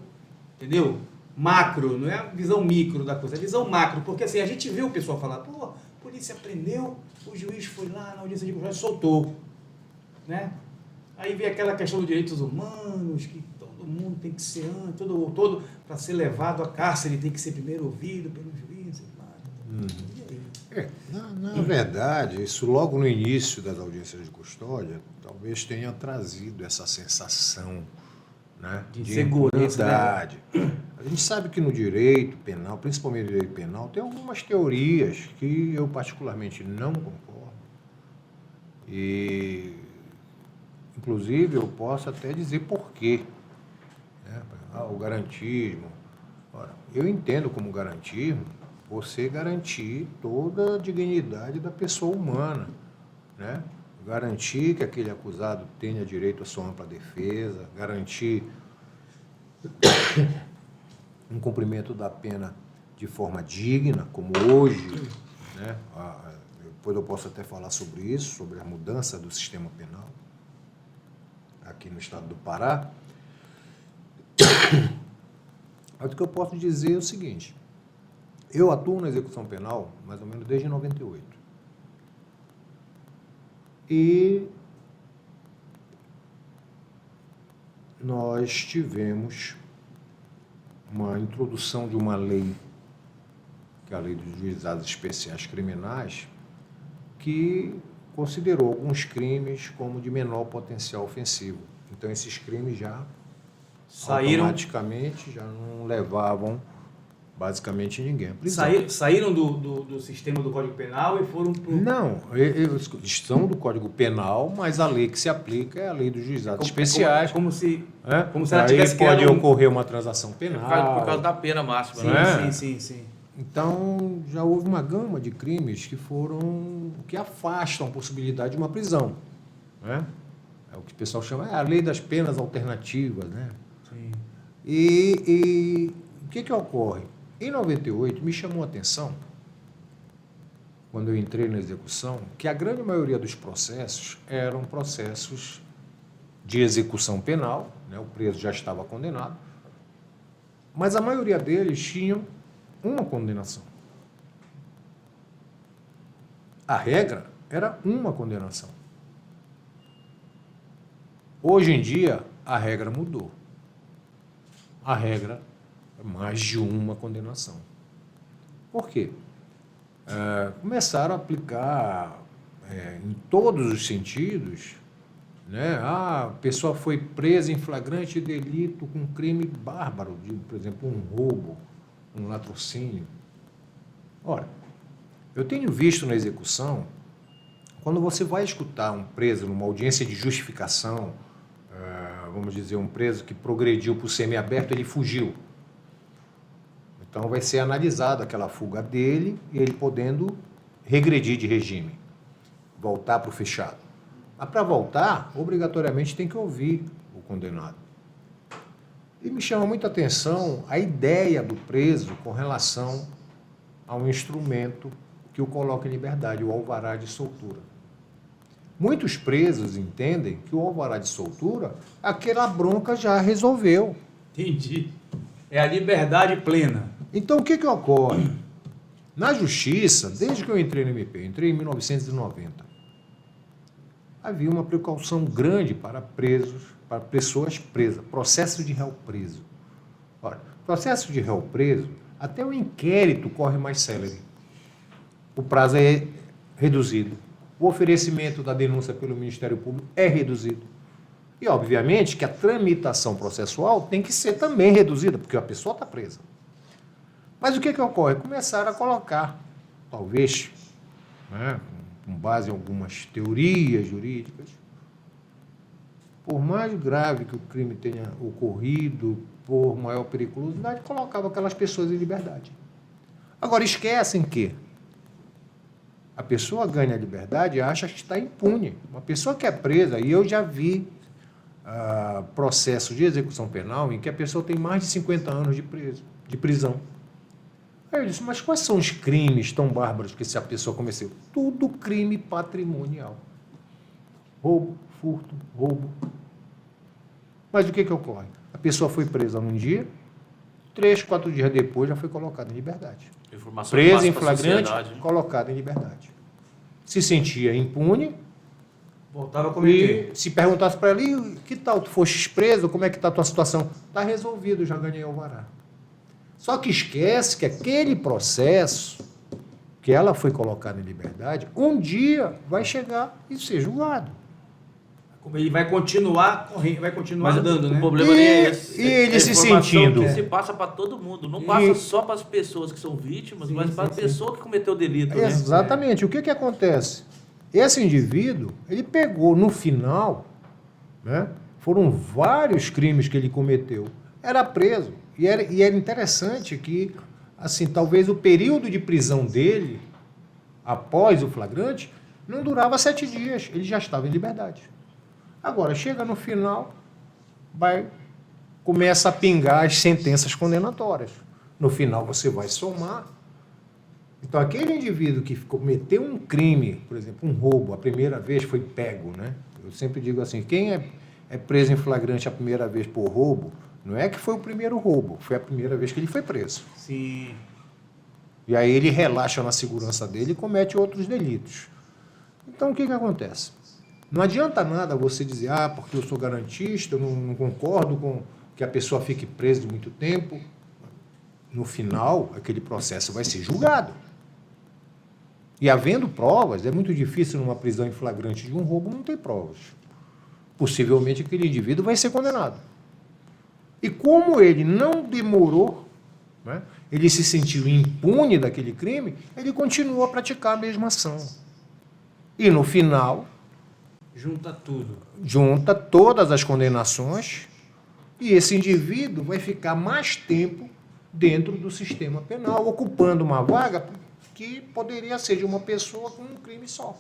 entendeu? Macro, não é a visão micro da coisa, é a visão macro, porque assim, a gente vê o pessoal falar, pô, a polícia prendeu, o juiz foi lá na audiência de custódia e soltou, né? Aí vem aquela questão dos direitos humanos, que todo mundo tem que ser, todo para ser levado à cárcere tem que ser primeiro ouvido pelo juiz. E aí? Na verdade, isso logo no início das audiências de custódia, talvez tenha trazido essa sensação, né, de segurança, impunidade. Né? A gente sabe que no direito penal, principalmente no direito penal, tem algumas teorias que eu particularmente não concordo. E, inclusive, eu posso até dizer por quê. Né? O garantismo. Ora, eu entendo como garantismo você garantir toda a dignidade da pessoa humana, né? Garantir que aquele acusado tenha direito à sua ampla defesa, garantir um cumprimento da pena de forma digna, como hoje, né? Depois eu posso até falar sobre isso, sobre a mudança do sistema penal aqui no estado do Pará. Mas o que eu posso dizer é o seguinte: eu atuo na execução penal mais ou menos desde 98. E nós tivemos uma introdução de uma lei, que é a Lei dos Juizados Especiais Criminais, que considerou alguns crimes como de menor potencial ofensivo. Então, esses crimes já automaticamente já não levavam basicamente ninguém à prisão. Saíram do sistema do Código Penal e foram para o... Não, eles estão do Código Penal, mas a lei que se aplica é a Lei dos Juizados Especiais. Como se Como ela aí tivesse pode criado ocorrer uma transação penal. Por causa da pena máxima, Sim, né? sim. Então, já houve uma gama de crimes que afastam a possibilidade de uma prisão. Né? É o que o pessoal chama, a lei das penas alternativas. Né? Sim. E o que ocorre? Em 98, me chamou a atenção, quando eu entrei na execução, que a grande maioria dos processos eram processos de execução penal, né? O preso já estava condenado, mas a maioria deles tinham uma condenação. A regra era uma condenação. Hoje em dia, a regra mudou. A regra é mais de uma condenação. Por quê? Começaram a aplicar em todos os sentidos, né? A pessoa foi presa em flagrante delito com um crime bárbaro, por exemplo, um roubo, um latrocínio. Ora, eu tenho visto na execução, quando você vai escutar um preso numa audiência de justificação, vamos dizer, um preso que progrediu para o semiaberto, ele fugiu. Então vai ser analisado aquela fuga dele e ele podendo regredir de regime, voltar para o fechado. Mas para voltar, obrigatoriamente tem que ouvir o condenado. E me chama muita atenção a ideia do preso com relação a um instrumento que o coloca em liberdade, o alvará de soltura. Muitos presos entendem que o alvará de soltura, aquela bronca já resolveu. Entendi. É a liberdade plena. Então, o que ocorre? Na justiça, desde que eu entrei no MP, entrei em 1990, havia uma precaução grande para presos, para pessoas presas, processo de réu preso. Ora, processo de réu preso, até o inquérito corre mais célere. O prazo é reduzido. O oferecimento da denúncia pelo Ministério Público é reduzido. E, obviamente, que a tramitação processual tem que ser também reduzida, porque a pessoa está presa. Mas o que ocorre? Começaram a colocar, talvez, né, com base em algumas teorias jurídicas, por mais grave que o crime tenha ocorrido, por maior periculosidade, colocava aquelas pessoas em liberdade. Agora, esquecem que a pessoa ganha a liberdade e acha que está impune. Uma pessoa que é presa, e eu já vi processo de execução penal em que a pessoa tem mais de 50 anos de prisão. Aí eu disse, mas quais são os crimes tão bárbaros que essa pessoa cometeu? Tudo crime patrimonial. Roubo, furto, roubo. Mas o que ocorre? A pessoa foi presa num dia, 3, 4 dias depois já foi colocada em liberdade. Informação Presa em passa pra flagrante, sociedade, né? colocada em liberdade. Se sentia impune Voltava a cometer. e se perguntasse para ele, que tal, tu fostes preso, como é que está a tua situação? Está resolvido, já ganhei alvará. Só que esquece que aquele processo que ela foi colocada em liberdade, um dia vai chegar e ser julgado. Como ele vai continuar correndo, vai continuar Mas andando, o né? problema nem é esse. E ele É se informação sentindo. que se passa para todo mundo. Não passa só para as pessoas que são vítimas, Sim, mas para a sim, pessoa que cometeu o delito. Né? Exatamente. O que acontece? Esse indivíduo, ele pegou no final, né, foram vários crimes que ele cometeu, era preso. E era interessante que, assim, talvez o período de prisão dele, após o flagrante, não durava 7 dias, ele já estava em liberdade. Agora, chega no final, começa a pingar as sentenças condenatórias. No final, você vai somar. Então, aquele indivíduo que cometeu um crime, por exemplo, um roubo, a primeira vez foi pego, né? Eu sempre digo assim, quem é preso em flagrante a primeira vez por roubo, não é que foi o primeiro roubo, foi a primeira vez que ele foi preso. Sim. E aí ele relaxa na segurança dele e comete outros delitos. Então, o que acontece? Não adianta nada você dizer, porque eu sou garantista, eu não concordo com que a pessoa fique presa muito tempo. No final, aquele processo vai ser julgado. E havendo provas, é muito difícil numa prisão em flagrante de um roubo não ter provas. Possivelmente aquele indivíduo vai ser condenado. E como ele não demorou, né, ele se sentiu impune daquele crime, ele continuou a praticar a mesma ação. E no final, Junta tudo. junta todas as condenações e esse indivíduo vai ficar mais tempo dentro do sistema penal, ocupando uma vaga que poderia ser de uma pessoa com um crime só.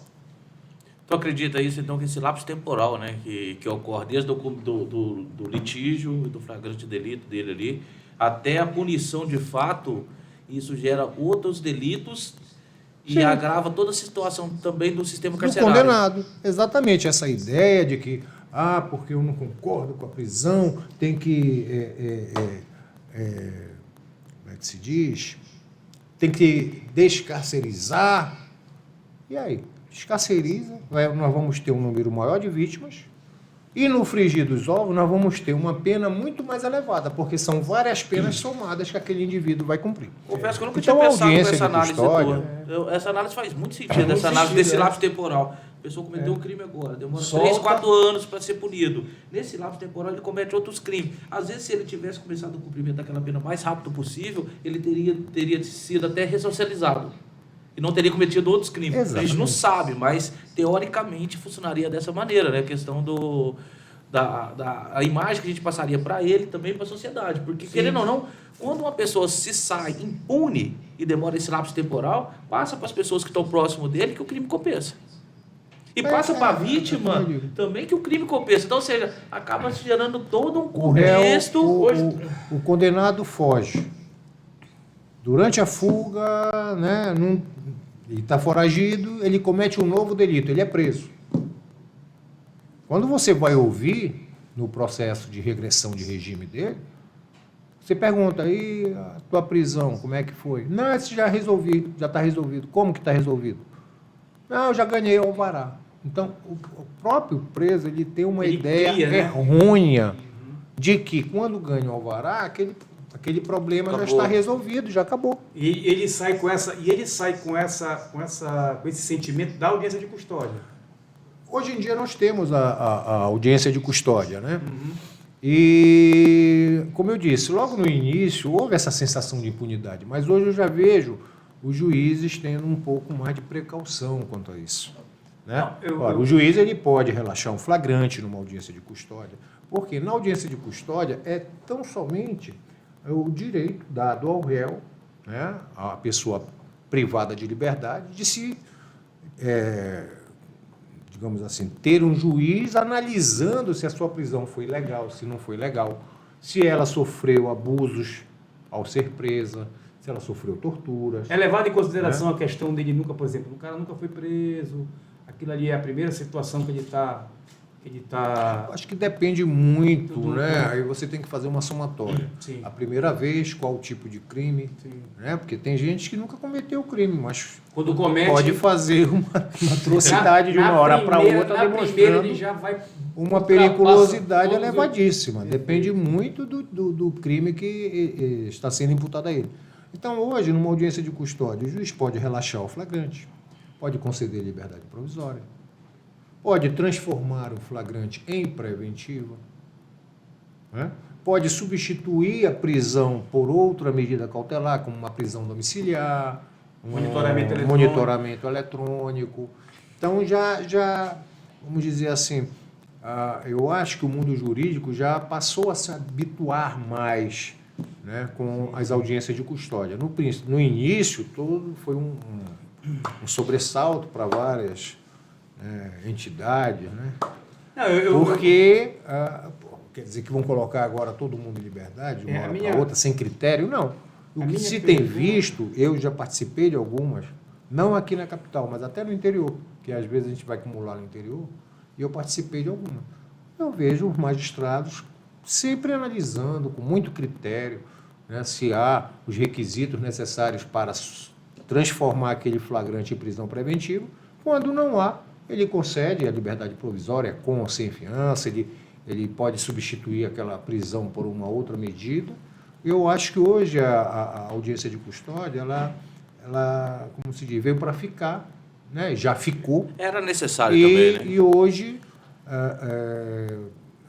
Tu acredita isso, então, que esse lapso temporal, né, que ocorre desde do litígio, do flagrante delito dele ali, até a punição de fato, isso gera outros delitos e Sim. agrava toda a situação também do sistema Do carcerário. condenado. Exatamente, essa ideia de que, porque eu não concordo com a prisão, tem que, como é que se diz? Tem que descarcerizar. E aí? Descarceriza, nós vamos ter um número maior de vítimas e no frigir dos ovos nós vamos ter uma pena muito mais elevada, porque são várias penas somadas que aquele indivíduo vai cumprir. Confesso que eu nunca Então, tinha a pensado audiência nessa de análise custódia, tua. Essa análise faz muito sentido, muito essa análise sentido, desse é. lapso temporal. A pessoa cometeu um crime agora, demora Solta. 3, 4 anos para ser punido. Nesse lapso temporal ele comete outros crimes. Às vezes, se ele tivesse começado o cumprimento daquela pena o mais rápido possível, ele teria sido até ressocializado. E não teria cometido outros crimes. Exatamente. A gente não sabe, mas teoricamente funcionaria dessa maneira, né? A questão a imagem que a gente passaria para ele também para a sociedade. Porque, querendo ou não, quando uma pessoa se sai impune e demora esse lapso temporal, passa para as pessoas que estão próximo dele que o crime compensa. E passa para a vítima também que o crime compensa. Então, ou seja, acaba se gerando todo um O réu, contexto. o condenado foge. Durante a fuga, né, ele está foragido, ele comete um novo delito, ele é preso. Quando você vai ouvir no processo de regressão de regime dele, você pergunta, aí a tua prisão, como é que foi? Não, isso já resolvi, já está resolvido. Como que está resolvido? Não, eu já ganhei o alvará. Então, o próprio preso, ele tem uma Ele ideia cria, né? errônea de que quando ganha o alvará, aquele problema já Acabou. está resolvido, já acabou. E ele sai com esse sentimento da audiência de custódia. Hoje em dia nós temos a audiência de custódia, né? E, como eu disse, logo no início houve essa sensação de impunidade, mas hoje eu já vejo os juízes tendo um pouco mais de precaução quanto a isso. Né? Não, Ora, o juiz ele pode relaxar um flagrante numa audiência de custódia, porque na audiência de custódia é tão somente o direito dado ao réu, né, à pessoa privada de liberdade, de se, digamos assim, ter um juiz analisando se a sua prisão foi legal, se não foi legal, se ela sofreu abusos ao ser presa, se ela sofreu torturas. É levado em consideração a questão dele nunca, por exemplo, o cara nunca foi preso, aquilo ali é a primeira situação que ele está... Acho que depende muito, Tudo, né? né? Aí você tem que fazer uma somatória. Sim. A primeira vez, qual o tipo de crime, Sim. né? Porque tem gente que nunca cometeu crime, mas Quando comete... pode fazer uma atrocidade de uma hora para outra, na primeira demonstrando ele já vai... uma ultrapassa periculosidade todos os- elevadíssima. Depende muito do crime que está sendo imputado a ele. Então, hoje, numa audiência de custódia, o juiz pode relaxar o flagrante, pode conceder liberdade provisória, pode transformar o flagrante em preventivo, né? Pode substituir a prisão por outra medida cautelar, como uma prisão domiciliar, monitoramento eletrônico. Então, já vamos dizer assim, eu acho que o mundo jurídico já passou a se habituar mais, né, com as audiências de custódia. No início, todo foi um sobressalto para várias entidades, né? Não, Porque, quer dizer que vão colocar agora todo mundo em liberdade, de uma a hora minha- para outra, sem critério? Não. O a que minha se tem pergunta- visto, eu já participei de algumas, não aqui na capital, mas até no interior, que às vezes a gente vai acumular no interior, e eu participei de algumas. Eu vejo os magistrados sempre analisando, com muito critério, né, se há os requisitos necessários para transformar aquele flagrante em prisão preventiva. Quando não há, ele concede a liberdade provisória com ou sem fiança, ele pode substituir aquela prisão por uma outra medida. Eu acho que hoje a audiência de custódia, ela, como se diz, veio para ficar, né? Já ficou. Era necessário também, né? E hoje,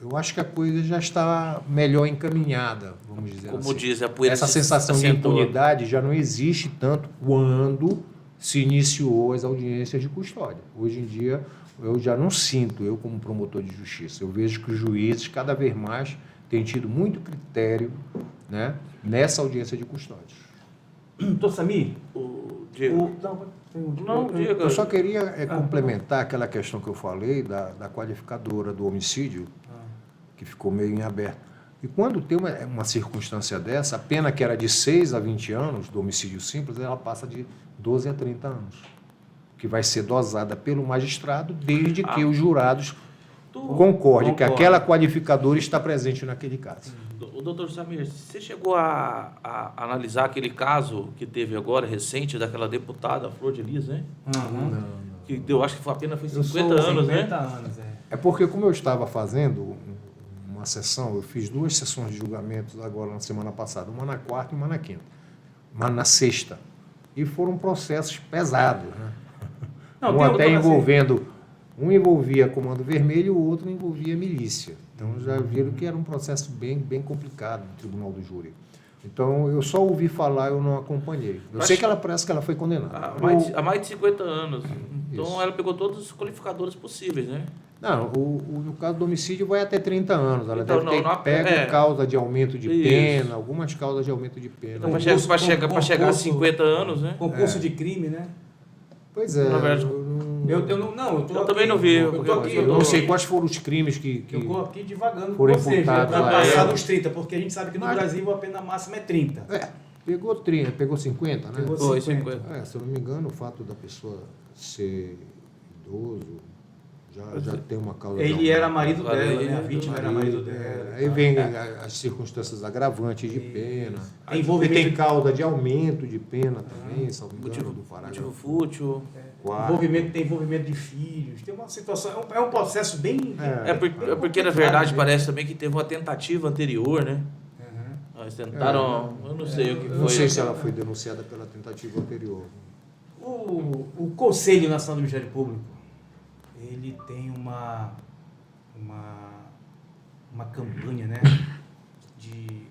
eu acho que a coisa já está melhor encaminhada, vamos dizer assim. Como diz, a poeira Essa se sensação de assentou. impunidade já não existe tanto quando se iniciou as audiências de custódia. Hoje em dia, eu já não sinto, eu como promotor de justiça, eu vejo que os juízes cada vez mais têm tido muito critério, né, nessa audiência de custódia. Doutor Samir, Diego. Não, diga. Eu só queria complementar aquela questão que eu falei da qualificadora do homicídio, que ficou meio em aberto. E quando tem uma circunstância dessa, a pena que era de 6 a 20 anos do homicídio simples, ela passa de 12 a 30 anos, que vai ser dosada pelo magistrado desde que os jurados concordem que aquela qualificadora está presente naquele caso. O doutor Samir, você chegou a analisar aquele caso que teve agora, recente, daquela deputada Flor de Lis, né? Não. Que deu, acho que a pena foi Eu 50 anos, 50 né? anos, É porque, como eu estava fazendo uma sessão, eu fiz 2 sessões de julgamentos agora na semana passada, uma na quarta e uma na quinta, uma na sexta. E foram processos pesados, né? Não, Um tem até assim, envolvendo, um envolvia Comando Vermelho e o outro envolvia milícia. Então já viram que era um processo bem complicado no Tribunal do Júri. Então eu só ouvi falar, eu não acompanhei. Eu sei que ela parece que ela foi condenada. Há mais de 50 anos. Então Isso. ela pegou todos os qualificadores possíveis, né? Não, no caso do homicídio vai até 30 anos. Ela Então, deve ter pego causa de aumento de Isso. pena, algumas causas de aumento de pena. Então, para chegar a 50 anos, né? concurso de crime, né? Pois é. Na verdade, Eu também não vi, Eu, porque tô aqui, Eu não sei quais foram os crimes que eu vou aqui devagando foram com você, já imputados para a passar ela. dos 30, porque a gente sabe que no Mas- Brasil a pena máxima é 30. pegou 30, pegou 50, né? Pegou Foi 50. 50. Se eu não me engano, o fato da pessoa ser idoso já tem uma causa de Ele aumento. era marido Agora dela, ele né? A é vítima era marido dela. Aí vem as circunstâncias agravantes de pena. Tem E envolvimento- tem causa de aumento de pena também, salvo engano, do Motivo parágrafo fútil. 4. Tem envolvimento de filhos, tem uma situação, é um processo bem... Porque na verdade, parece também que teve uma tentativa anterior, né? Uhum. Eles tentaram, eu não sei o que Eu foi. não sei se ela foi denunciada pela tentativa anterior. O Conselho Nacional do Ministério Público, ele tem uma campanha, né, de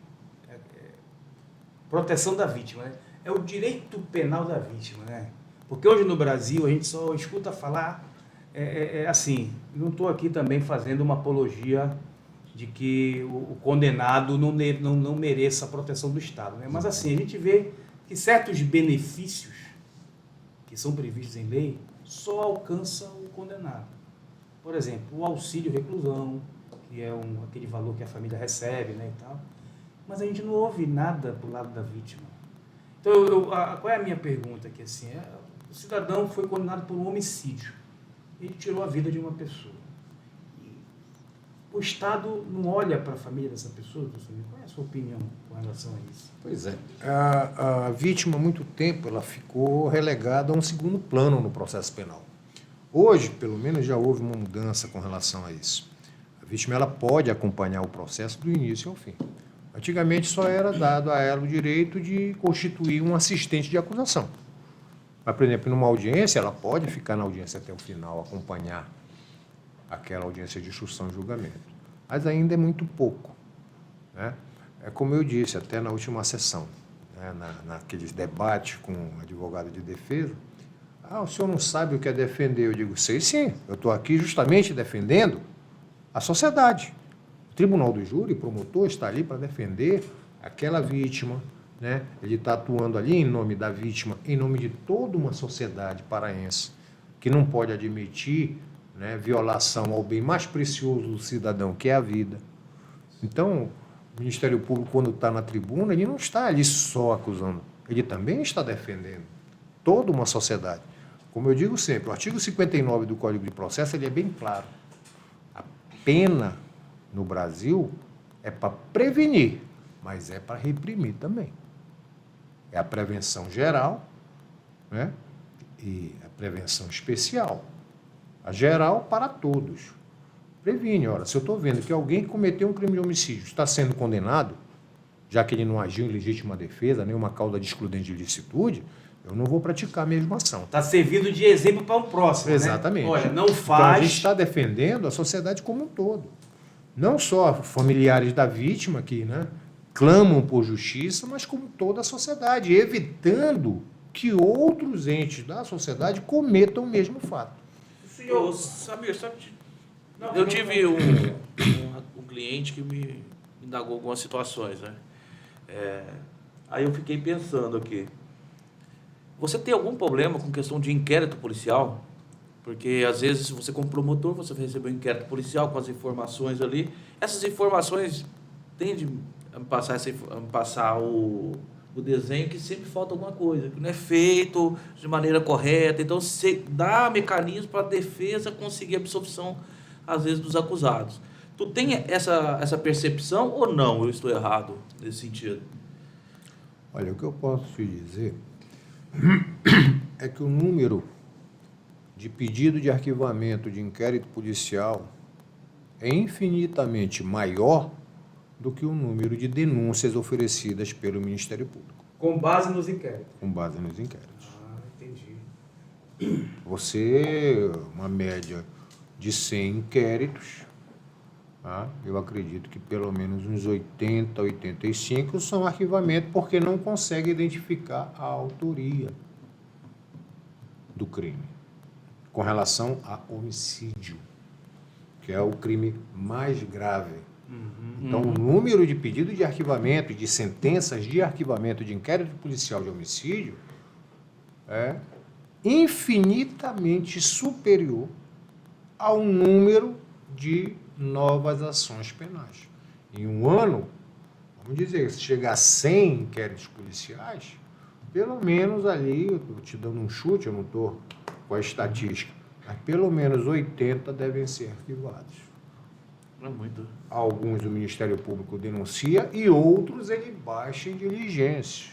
proteção da vítima, né? É o direito penal da vítima, né? Porque hoje no Brasil a gente só escuta falar assim, não estou aqui também fazendo uma apologia de que o condenado não mereça a proteção do Estado, né? Mas assim, a gente vê que certos benefícios que são previstos em lei só alcançam o condenado. Por exemplo, o auxílio reclusão, que é aquele valor que a família recebe, né, e tal. Mas a gente não ouve nada do lado da vítima. Então, qual é a minha pergunta aqui? Assim, o cidadão foi condenado por um homicídio. Ele tirou a vida de uma pessoa. O Estado não olha para a família dessa pessoa? Qual é a sua opinião com relação a isso? Pois é. A vítima, há muito tempo, ela ficou relegada a um segundo plano no processo penal. Hoje, pelo menos, já houve uma mudança com relação a isso. A vítima ela pode acompanhar o processo do início ao fim. Antigamente, só era dado a ela o direito de constituir um assistente de acusação. Mas, por exemplo, numa audiência, ela pode ficar na audiência até o final, acompanhar aquela audiência de instrução e julgamento. Mas ainda é muito pouco, né? É como eu disse até na última sessão, né? Naqueles debates com o advogado de defesa. O senhor não sabe o que é defender? Eu digo, sei sim, eu estou aqui justamente defendendo a sociedade. O Tribunal do Júri, o promotor, está ali para defender aquela vítima, né? Ele está atuando ali em nome da vítima, em nome de toda uma sociedade paraense que não pode admitir, né, violação ao bem mais precioso do cidadão, que é a vida. Então, o Ministério Público, quando está na tribuna, ele não está ali só acusando, ele também está defendendo toda uma sociedade. Como eu digo sempre, o artigo 59 do Código de Processo ele é bem claro. A pena no Brasil é para prevenir, mas é para reprimir também. É a prevenção geral, né, e a prevenção especial. A geral para todos. Previne, ora, se eu estou vendo que alguém que cometeu um crime de homicídio está sendo condenado, já que ele não agiu em legítima defesa, nenhuma causa de excludente de ilicitude, eu não vou praticar a mesma ação. Está servindo de exemplo para um próximo, exatamente. Né? Olha, não faz... Então, a gente está defendendo a sociedade como um todo. Não só familiares da vítima que, né, clamam por justiça, mas como toda a sociedade, evitando que outros entes da sociedade cometam o mesmo fato. Senhor Samir, eu tive um cliente que me indagou algumas situações, né? Aí eu fiquei pensando aqui. Você tem algum problema com questão de inquérito policial? Porque, às vezes, você como promotor, você recebeu um inquérito policial com as informações ali. Essas informações tendem a passar o desenho que sempre falta alguma coisa, que não é feito de maneira correta. Então, você dá mecanismo para a defesa conseguir a absolvição, às vezes, dos acusados. Tu tem essa percepção ou não? Eu estou errado nesse sentido? Olha, o que eu posso te dizer é que o número de pedido de arquivamento de inquérito policial é infinitamente maior do que o número de denúncias oferecidas pelo Ministério Público. Com base nos inquéritos? Com base nos inquéritos. Entendi. Uma média de 100 inquéritos, tá? Eu acredito que pelo menos uns 80, 85 são arquivamento porque não consegue identificar a autoria do crime com relação a homicídio, que é o crime mais grave. Então, o número de pedidos de arquivamento e de sentenças de arquivamento de inquérito policial de homicídio é infinitamente superior ao número de novas ações penais. Em um ano, vamos dizer, se chegar a 100 inquéritos policiais, pelo menos ali, eu estou te dando um chute, eu não estou com a estatística, mas pelo menos 80 devem ser arquivados. É muito. Alguns o Ministério Público denuncia e outros ele baixa em diligência.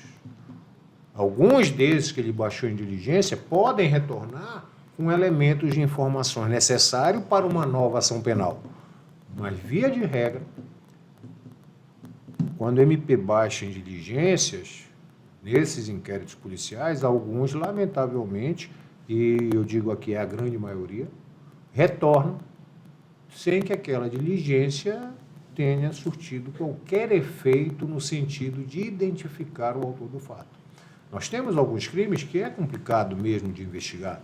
Alguns desses que ele baixou em diligência podem retornar com elementos de informações necessários para uma nova ação penal. Mas, via de regra, quando o MP baixa em diligências, nesses inquéritos policiais, alguns, lamentavelmente, e eu digo aqui é a grande maioria, retornam sem que aquela diligência tenha surtido qualquer efeito no sentido de identificar o autor do fato. Nós temos alguns crimes que é complicado mesmo de investigar.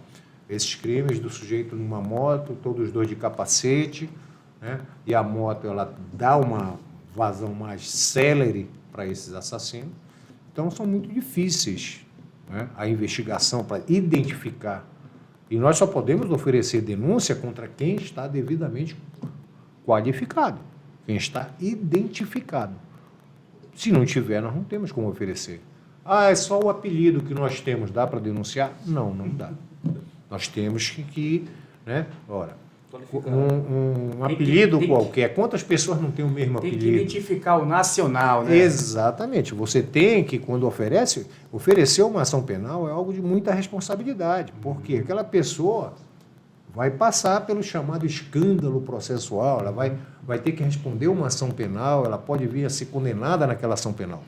esses crimes do sujeito numa moto, todos os dois de capacete, né? E a moto ela dá uma vazão mais célere para esses assassinos. Então são muito difíceis, né? A investigação para identificar. E nós só podemos oferecer denúncia contra quem está devidamente qualificado, quem está identificado. Se não tiver, nós não temos como oferecer. Ah, é só o apelido que nós temos, dá para denunciar? Não, não dá. Nós temos que né? Ora, um apelido qualquer. Quantas pessoas não têm o mesmo apelido? Tem que identificar o nacional, né? Exatamente. Você tem que, quando oferecer uma ação penal é algo de muita responsabilidade, porque aquela pessoa vai passar pelo chamado escândalo processual, ela vai ter que responder uma ação penal, ela pode vir a ser condenada naquela ação penal.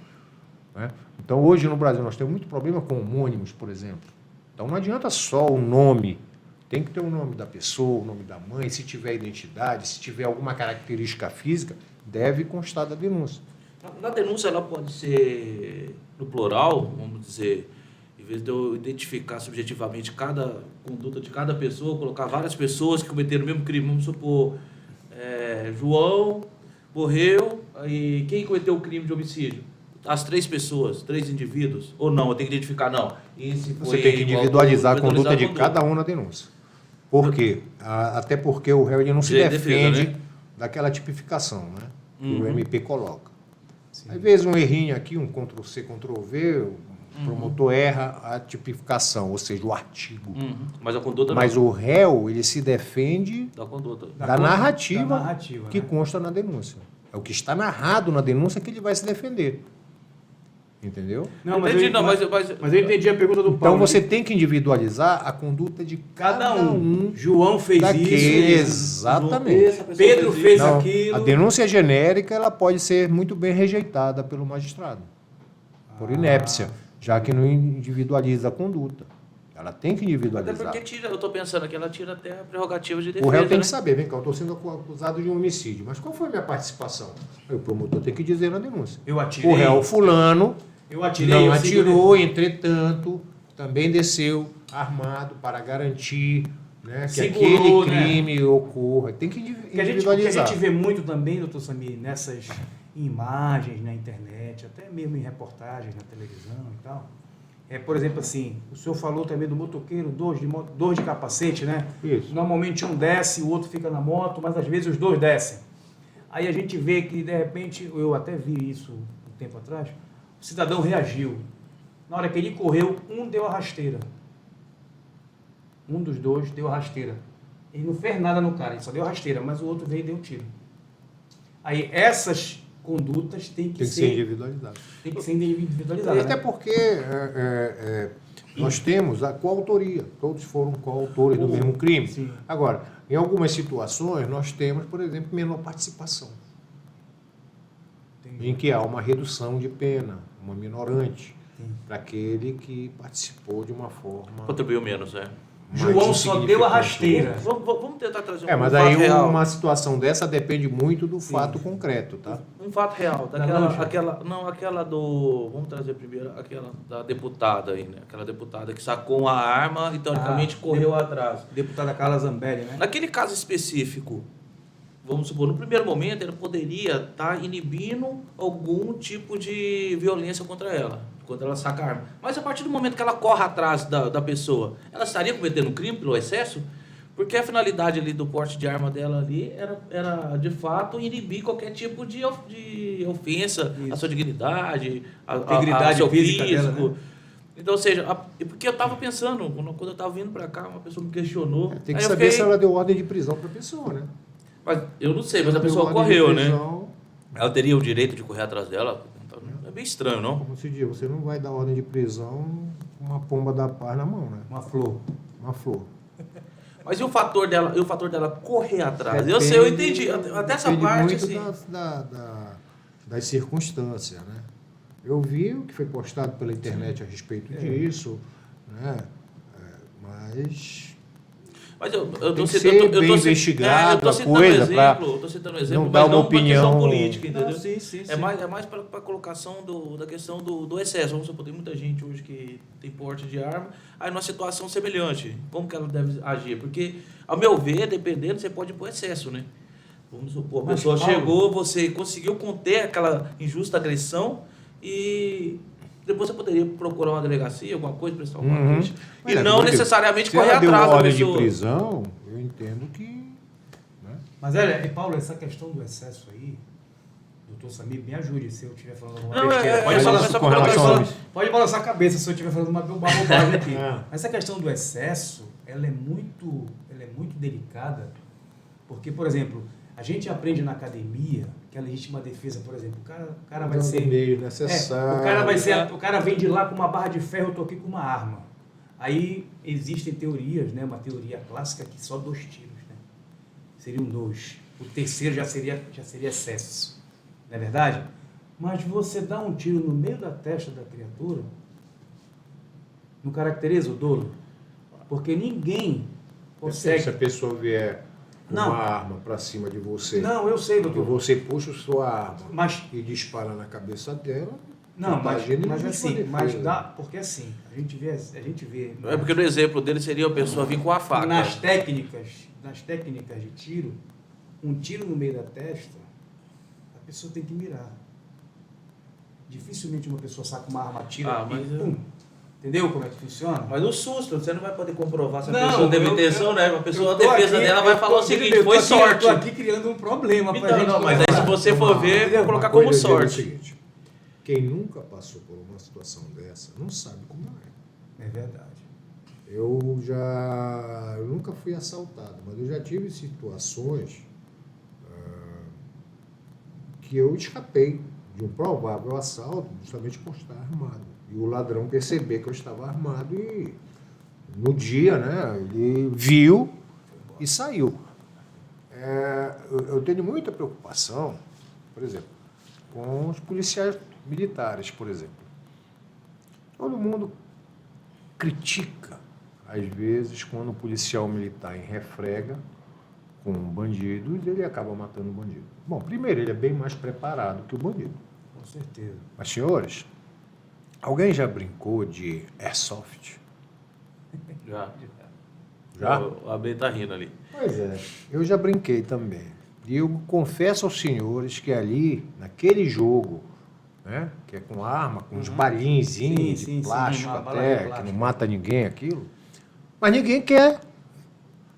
Né? Então, hoje no Brasil, nós temos muito problema com homônimos, por exemplo. Então, não adianta só o nome. Tem que ter o nome da pessoa, o nome da mãe, se tiver identidade, se tiver alguma característica física, deve constar da denúncia. Na denúncia, ela pode ser no plural, vamos dizer, em vez de eu identificar subjetivamente cada conduta de cada pessoa, colocar várias pessoas que cometeram o mesmo crime, vamos supor, João morreu, e quem cometeu o crime de homicídio? As 3 pessoas, 3 indivíduos, ou não, eu tenho que identificar, não. Você tem que individualizar a conduta de cada um na denúncia. Por quê? Até porque o réu não se defende daquela tipificação, né? Que o MP coloca. Sim. Às vezes um errinho aqui, um Ctrl-C, Ctrl-V, o promotor erra a tipificação, ou seja, o artigo. Mas a conduta Mas o réu, ele se defende da conduta. Da narrativa que consta na denúncia. É o que está narrado na denúncia que ele vai se defender. Entendeu? Não, mas eu entendi a pergunta do Paulo. Então você tem que individualizar a conduta de cada um. João fez isso. Exatamente. Pedro fez aquilo. A denúncia genérica ela pode ser muito bem rejeitada pelo magistrado, por inépcia, já que não individualiza a conduta. Ela tem que individualizar. Até porque eu estou pensando que ela tira até a prerrogativa de defesa. O réu tem que saber, vem cá, eu estou sendo acusado de um homicídio, mas qual foi a minha participação? O promotor tem que dizer na denúncia. Eu atirei. O réu fulano não atirou, entretanto, também desceu armado para garantir, né, que aquele crime ocorra. Tem que individualizar. O que a gente vê muito também, doutor Samir, nessas imagens na internet, até mesmo em reportagens na televisão e tal, por exemplo, assim, o senhor falou também do motoqueiro, dois de capacete, né? Isso. Normalmente um desce, o outro fica na moto, mas às vezes os dois descem. Aí a gente vê que, de repente, eu até vi isso um tempo atrás, o cidadão reagiu. Na hora que ele correu, um deu a rasteira. Um dos dois deu a rasteira. Ele não fez nada no cara, ele só deu a rasteira, mas o outro veio e deu um tiro. Aí essas condutas têm que ser individualizadas. Tem que ser individualizadas. Até porque nós temos a coautoria. Todos foram coautores do mesmo crime. Sim. Agora, em algumas situações, nós temos, por exemplo, menor participação. Entendi. Em que há uma redução de pena, uma minorante, para aquele que participou de uma forma... Contribuiu menos, João só deu a rasteira. Vamos tentar trazer um mas fato aí real. Uma situação dessa depende muito do fato concreto, tá? Um fato real, aquela do... Vamos trazer primeiro aquela da deputada aí, né? Aquela deputada que sacou uma arma e teoricamente correu atrás. Deputada Carla Zambelli, né? Naquele caso específico, vamos supor, no primeiro momento ela poderia estar inibindo algum tipo de violência contra ela, quando ela saca a arma. Mas a partir do momento que ela corre atrás da pessoa, ela estaria cometendo um crime pelo excesso? Porque a finalidade ali do porte de arma dela ali era de fato inibir qualquer tipo de ofensa à sua dignidade, ao seu físico. Dela, né? Então, ou seja, porque eu estava pensando, quando eu estava vindo para cá, uma pessoa me questionou. Tem que saber se ela deu ordem de prisão para a pessoa, né? Mas eu não sei, mas a pessoa correu, né? Ela teria o direito de correr atrás dela? É bem estranho, não? Como se diz, você não vai dar ordem de prisão com uma pomba da paz na mão, né? Uma flor. Uma flor. Mas e o fator dela correr atrás? Eu entendi. Até essa parte, muito assim... das circunstâncias, né? Eu vi o que foi postado pela internet a respeito disso, né? Mas... Mas eu Tem tô que citando. ser bem investigado a coisa, Eu tô citando um exemplo, não dar mas uma não opinião. questão política, entendeu? Não, sim. É mais para a colocação da questão do excesso. Vamos supor, tem muita gente hoje que tem porte de arma, aí numa situação semelhante, como que ela deve agir? Porque, ao meu ver, dependendo, você pode ir por excesso, né? Vamos supor, a Mas, pessoa Paulo, chegou, você conseguiu conter aquela injusta agressão e depois você poderia procurar uma delegacia, alguma coisa, prestar uma queixa. E Olha, não por exemplo, necessariamente se correr ela deu atrás da ordem de pessoa. prisão, eu entendo que... Né? Mas olha, e Paulo, essa questão do excesso aí, doutor Samir, me ajude se eu estiver falando alguma Não, besteira. pode falar só com relação a isso. Pode balançar a cabeça se eu estiver falando uma bobagem aqui. É. Essa questão do excesso, ela é muito delicada, porque, por exemplo, a gente aprende na academia que a legítima defesa, por exemplo, o cara vai ser... meio necessário. o cara vem de lá com uma barra de ferro, eu tô aqui com uma arma. Aí existem teorias, né? Uma teoria clássica que só 2 tiros, né? Seriam 2. O terceiro já seria excesso. Não é verdade? Mas você dá um tiro no meio da testa da criatura, não caracteriza o dolo? Porque ninguém consegue... Se a pessoa vier com Não. uma arma para cima de você, Não, eu sei, e doutor. você puxa sua arma Mas e dispara na cabeça dela, não, mas imagina assim, legítima mas defesa. dá, porque assim, a gente vê É porque no exemplo dele seria a pessoa vir com a faca. nas técnicas de tiro, um tiro no meio da testa, a pessoa tem que mirar. Dificilmente uma pessoa saca uma arma, tira mas e pum. Entendeu como é que funciona? Mas no susto, você não vai poder comprovar se a Não, pessoa teve eu- intenção, né? A pessoa, a eu tô defesa aqui- dela vai eu falar tô- o seguinte, eu tô foi aqui- sorte. Eu tô aqui criando um problema pra Então, gente. não, mas aí se você for ver, Entendeu? vou colocar Uma coisa como eu digo é o sorte. seguinte, quem nunca passou por uma situação dessa não sabe como é. É verdade. Eu nunca fui assaltado, mas eu já tive situações que eu escapei de um provável assalto justamente por estar armado. E o ladrão perceber que eu estava armado e no dia, né, ele viu e saiu. Eu tenho muita preocupação, por exemplo, com os policiais militares, por exemplo. Todo mundo critica, às vezes, quando o policial militar refrega com um bandido e ele acaba matando o bandido. Bom, primeiro, ele é bem mais preparado que o bandido. Com certeza. Mas, senhores, alguém já brincou de airsoft? Já. Já? O Abel tá rindo ali. Pois é, eu já brinquei também. E eu confesso aos senhores que ali, naquele jogo, né, que é com arma, com uns balinzinhos Sim, de plástico uma bala de até, que plástico. não mata ninguém aquilo, mas ninguém quer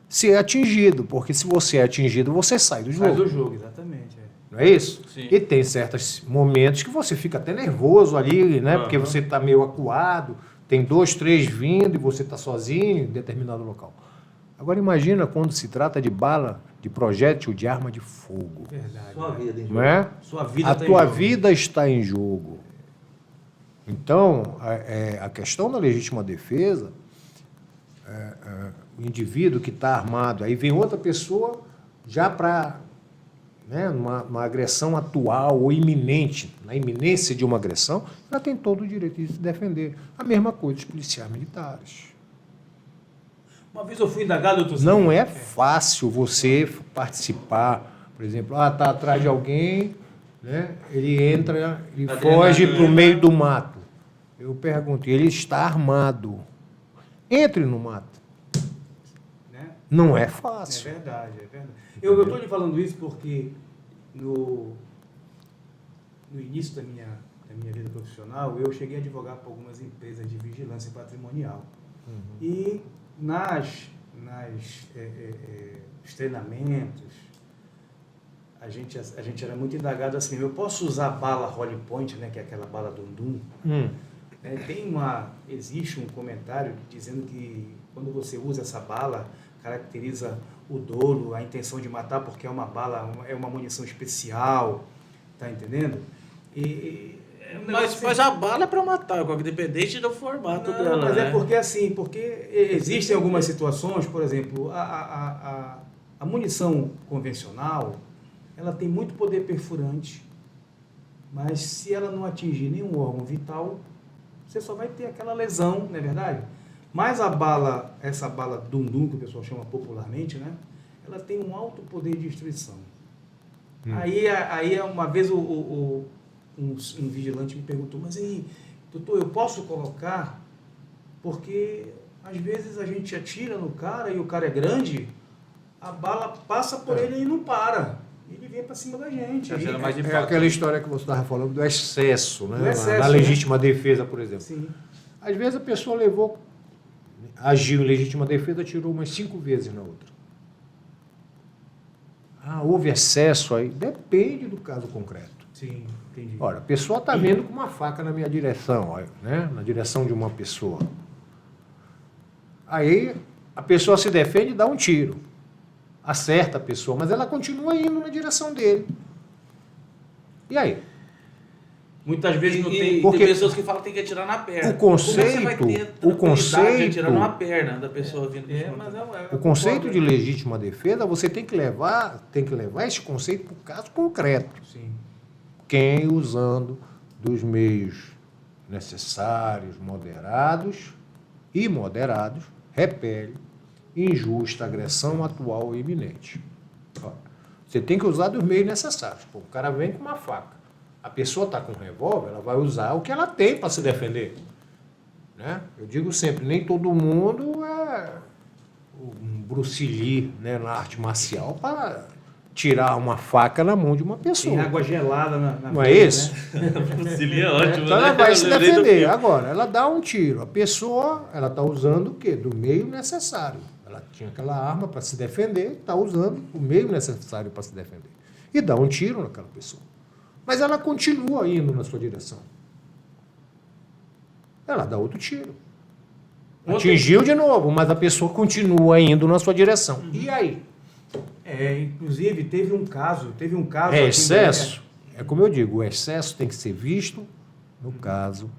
ser atingido, porque se você é atingido, você sai do Faz jogo. o jogo, exatamente. Não é isso? Sim. E tem certos momentos que você fica até nervoso ali, né? Porque você está meio acuado, tem 2, 3 vindo e você está sozinho em determinado local. Agora imagina quando se trata de bala, de projétil, de arma de fogo. Verdade. Sua vida, hein? Não é? Sua vida A tá em tua jogo. vida está em jogo. Então, a questão da legítima defesa, o indivíduo que está armado, aí vem outra pessoa já para, né, numa agressão atual ou iminente, na iminência de uma agressão, ela tem todo o direito de se defender. A mesma coisa dos policiais militares. Uma vez eu fui indagado, doutor Não Samir. é fácil você participar, por exemplo, está atrás de alguém, né? Ele entra, ele Tá foge dentro da para o câmera. meio do mato. Eu pergunto, ele está armado. Entre no mato. Né? Não é É fácil. verdade, é verdade. Eu estou lhe falando isso porque no início da minha vida profissional, eu cheguei a advogar para algumas empresas de vigilância patrimonial. E os treinamentos, a gente era muito indagado assim, eu posso usar bala Holly Point, né, que é aquela bala Dundum? Existe um comentário dizendo que quando você usa essa bala, caracteriza o dolo, a intenção de matar, porque é uma bala, é uma munição especial, tá entendendo? Mas a bala é pra matar, independente do formato Não, dela, mas né? é porque assim, porque existem algumas situações, por exemplo, a munição convencional, ela tem muito poder perfurante, mas se ela não atingir nenhum órgão vital, você só vai ter aquela lesão, não é verdade? Mas essa bala dum-dum, que o pessoal chama popularmente, né? Ela tem um alto poder de destruição. Aí uma vez um vigilante me perguntou, mas aí, doutor, eu posso colocar? Porque às vezes a gente atira no cara e o cara é grande, a bala passa por ele e não para. Ele vem para cima da gente. É aquela história que você estava falando do excesso, né? Do excesso, na legítima defesa, por exemplo. Sim. Às vezes a pessoa agiu em legítima defesa, atirou umas 5 vezes na outra. Houve excesso aí? Depende do caso concreto. Sim, entendi. Ora, a pessoa está vindo com uma faca na minha direção, né? Na direção de uma pessoa. Aí a pessoa se defende e dá um tiro. Acerta a pessoa, mas ela continua indo na direção dele. E aí? Muitas vezes não tem... Tem pessoas que falam que tem que atirar na perna. O conceito, Como é que você vai ter tranquilidade de atirar numa perna da pessoa vindo o conceito de legítima defesa, você tem que levar esse conceito para o caso concreto. Sim. Quem usando dos meios necessários, moderados e moderados, repele injusta agressão atual e iminente. Você tem que usar dos meios necessários. Pô, o cara vem com uma faca. A pessoa está com um revólver, ela vai usar o que ela tem para se defender. Né? Eu digo sempre, nem todo mundo é um Bruce Lee, né, na arte marcial para tirar uma faca na mão de uma pessoa. Tem água gelada na não é isso? Né? Bruce Lee é ótimo. Então ela vai se defender. Agora, ela dá um tiro. A pessoa, ela está usando o quê? Do meio necessário. Ela tinha aquela arma para se defender, está usando o meio necessário para se defender. E dá um tiro naquela pessoa. Mas ela continua indo na sua direção. Ela dá outro tiro. Atingiu de novo, mas a pessoa continua indo na sua direção. E aí? Inclusive, teve um caso... É excesso? É como eu digo, o excesso tem que ser visto no caso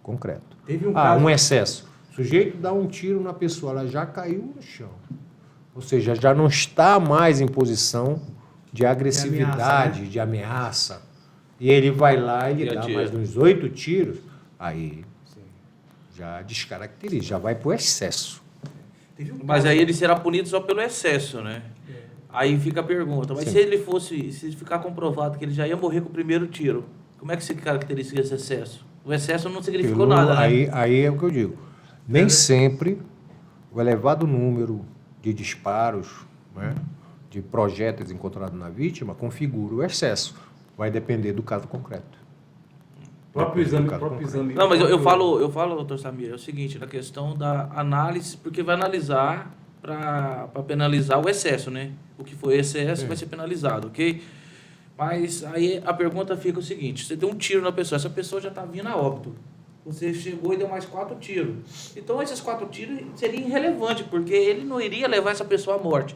concreto. Teve um caso... um excesso. O sujeito dá um tiro na pessoa, ela já caiu no chão. Ou seja, já não está mais em posição de agressividade, de ameaça. E ele vai lá e dá mais uns 8 tiros, aí já descaracteriza, já vai para o excesso. Mas aí ele será punido só pelo excesso, né? Aí fica a pergunta, mas se ficar comprovado que ele já ia morrer com o primeiro tiro, como é que se caracteriza esse excesso? O excesso não significou nada, né? Aí é o que eu digo. Nem sempre o elevado número de disparos, né, de projéteis encontrados na vítima configura o excesso. Vai depender do caso concreto. Próprio exame. Não, mas eu falo, doutor Samir, é o seguinte, na questão da análise, porque vai analisar para penalizar o excesso, né? O que foi excesso vai ser penalizado, ok? Mas aí a pergunta fica o seguinte, você deu um tiro na pessoa, essa pessoa já está vindo a óbito. Você chegou e deu mais 4 tiros. Então esses 4 tiros seria irrelevante, porque ele não iria levar essa pessoa à morte.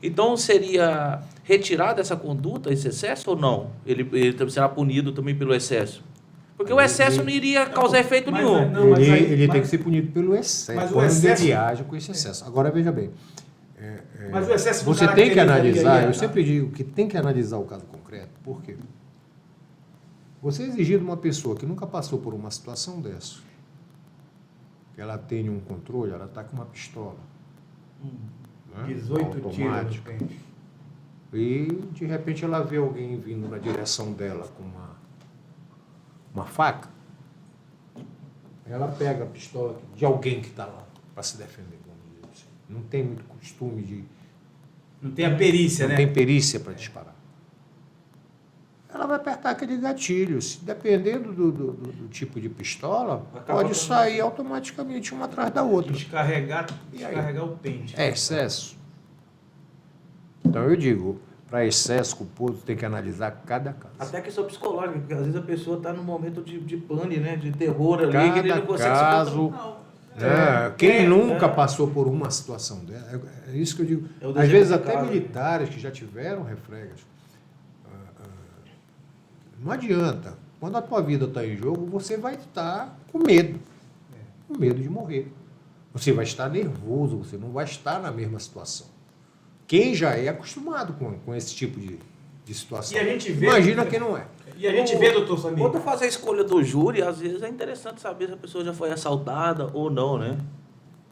Então, seria retirada essa conduta, esse excesso ou não? Ele será punido também pelo excesso? Porque o excesso não iria causar efeito nenhum. Ele tem que ser punido pelo excesso, mas quando ele age com esse excesso. Agora, veja bem. Mas o excesso você tem que analisar, eu sempre digo que tem que analisar o caso concreto. Por quê? Você exigir de uma pessoa que nunca passou por uma situação dessa, que ela tenha um controle, ela está com uma pistola. 18 tiros. E de repente ela vê alguém vindo na direção dela com uma faca. Ela pega a pistola de alguém que está lá para se defender. Vamos dizer assim. Não tem muito costume de... Não tem a perícia, né? Não tem perícia para disparar. Ela vai apertar aquele gatilho. Dependendo do tipo de pistola, pode sair automaticamente uma atrás da outra. Descarregar o pente. É excesso. Então eu digo, para excesso culposo tem que analisar cada caso. Até questão psicológica, porque às vezes a pessoa está num momento de pane, né? De terror ali, cada que ele não consegue caso, quem nunca passou por uma situação dessa? É isso que eu digo. Às vezes até militares que já tiveram refregas. Não adianta. Quando a tua vida está em jogo, você vai estar com medo. Com medo de morrer. Você vai estar nervoso, você não vai estar na mesma situação. Quem já é acostumado com esse tipo de situação. E a gente vê, imagina quem não é. E a gente vê, doutor Samir. Quando faz a escolha do júri, às vezes é interessante saber se a pessoa já foi assaltada ou não, né?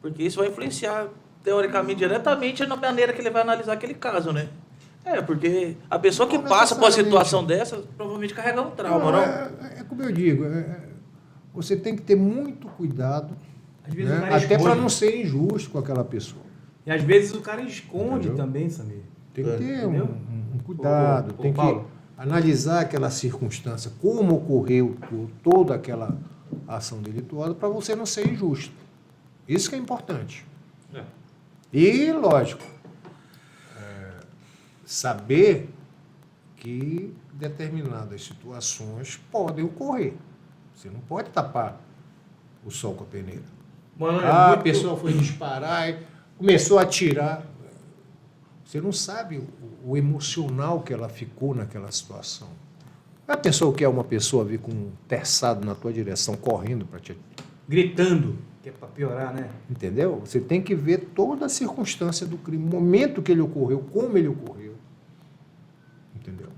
Porque isso vai influenciar, teoricamente, diretamente na maneira que ele vai analisar aquele caso, né? Porque a pessoa que Não passa por uma necessariamente. situação dessa, provavelmente carrega um trauma, não? É como eu digo, você tem que ter muito cuidado, Às vezes né? o cara Até esconde. para não ser injusto com aquela pessoa. E às vezes o cara esconde Entendeu? também, Samir. Tem que ter Entendeu? um cuidado, Ô, tem que Paulo. analisar aquela circunstância, como ocorreu toda aquela ação delituosa, para você não ser injusto. Isso que é importante. É. E, lógico, saber que determinadas situações podem ocorrer. Você não pode tapar o sol com a peneira. Mano, A pessoa foi disparar e começou a atirar. Você não sabe o emocional que ela ficou naquela situação. A pessoa que é uma pessoa vir com um terçado na tua direção, correndo para te... gritando, que é pra piorar, né? Entendeu? Você tem que ver toda a circunstância do crime, o momento que ele ocorreu, como ele ocorreu. Entendeu?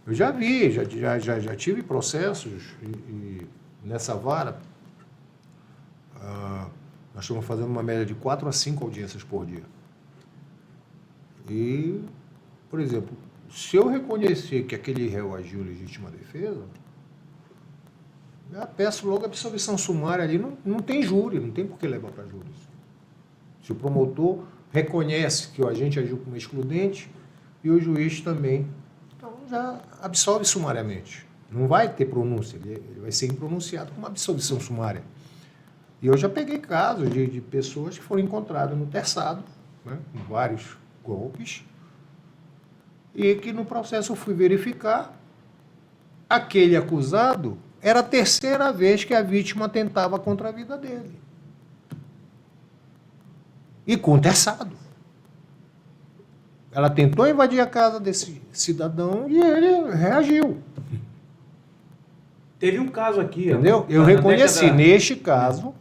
Eu já vi, já tive processos e nessa vara, nós estamos fazendo uma média de 4 a 5 audiências por dia. E, por exemplo, se eu reconhecer que aquele réu agiu em legítima defesa, eu peço logo a absolvição sumária ali, não tem júri, não tem por que levar para júri. Se o promotor reconhece que o agente agiu como excludente e o juiz também, então já absolve sumariamente. Não vai ter pronúncia, ele vai ser impronunciado com uma absolvição sumária. E eu já peguei casos de pessoas que foram encontradas no terçado, né, com vários golpes, e que no processo eu fui verificar, aquele acusado era a terceira vez que a vítima tentava contra a vida dele. E com terçado. Ela tentou invadir a casa desse cidadão e ele reagiu. Teve um caso aqui, Entendeu? Eu na reconheci, década- neste caso,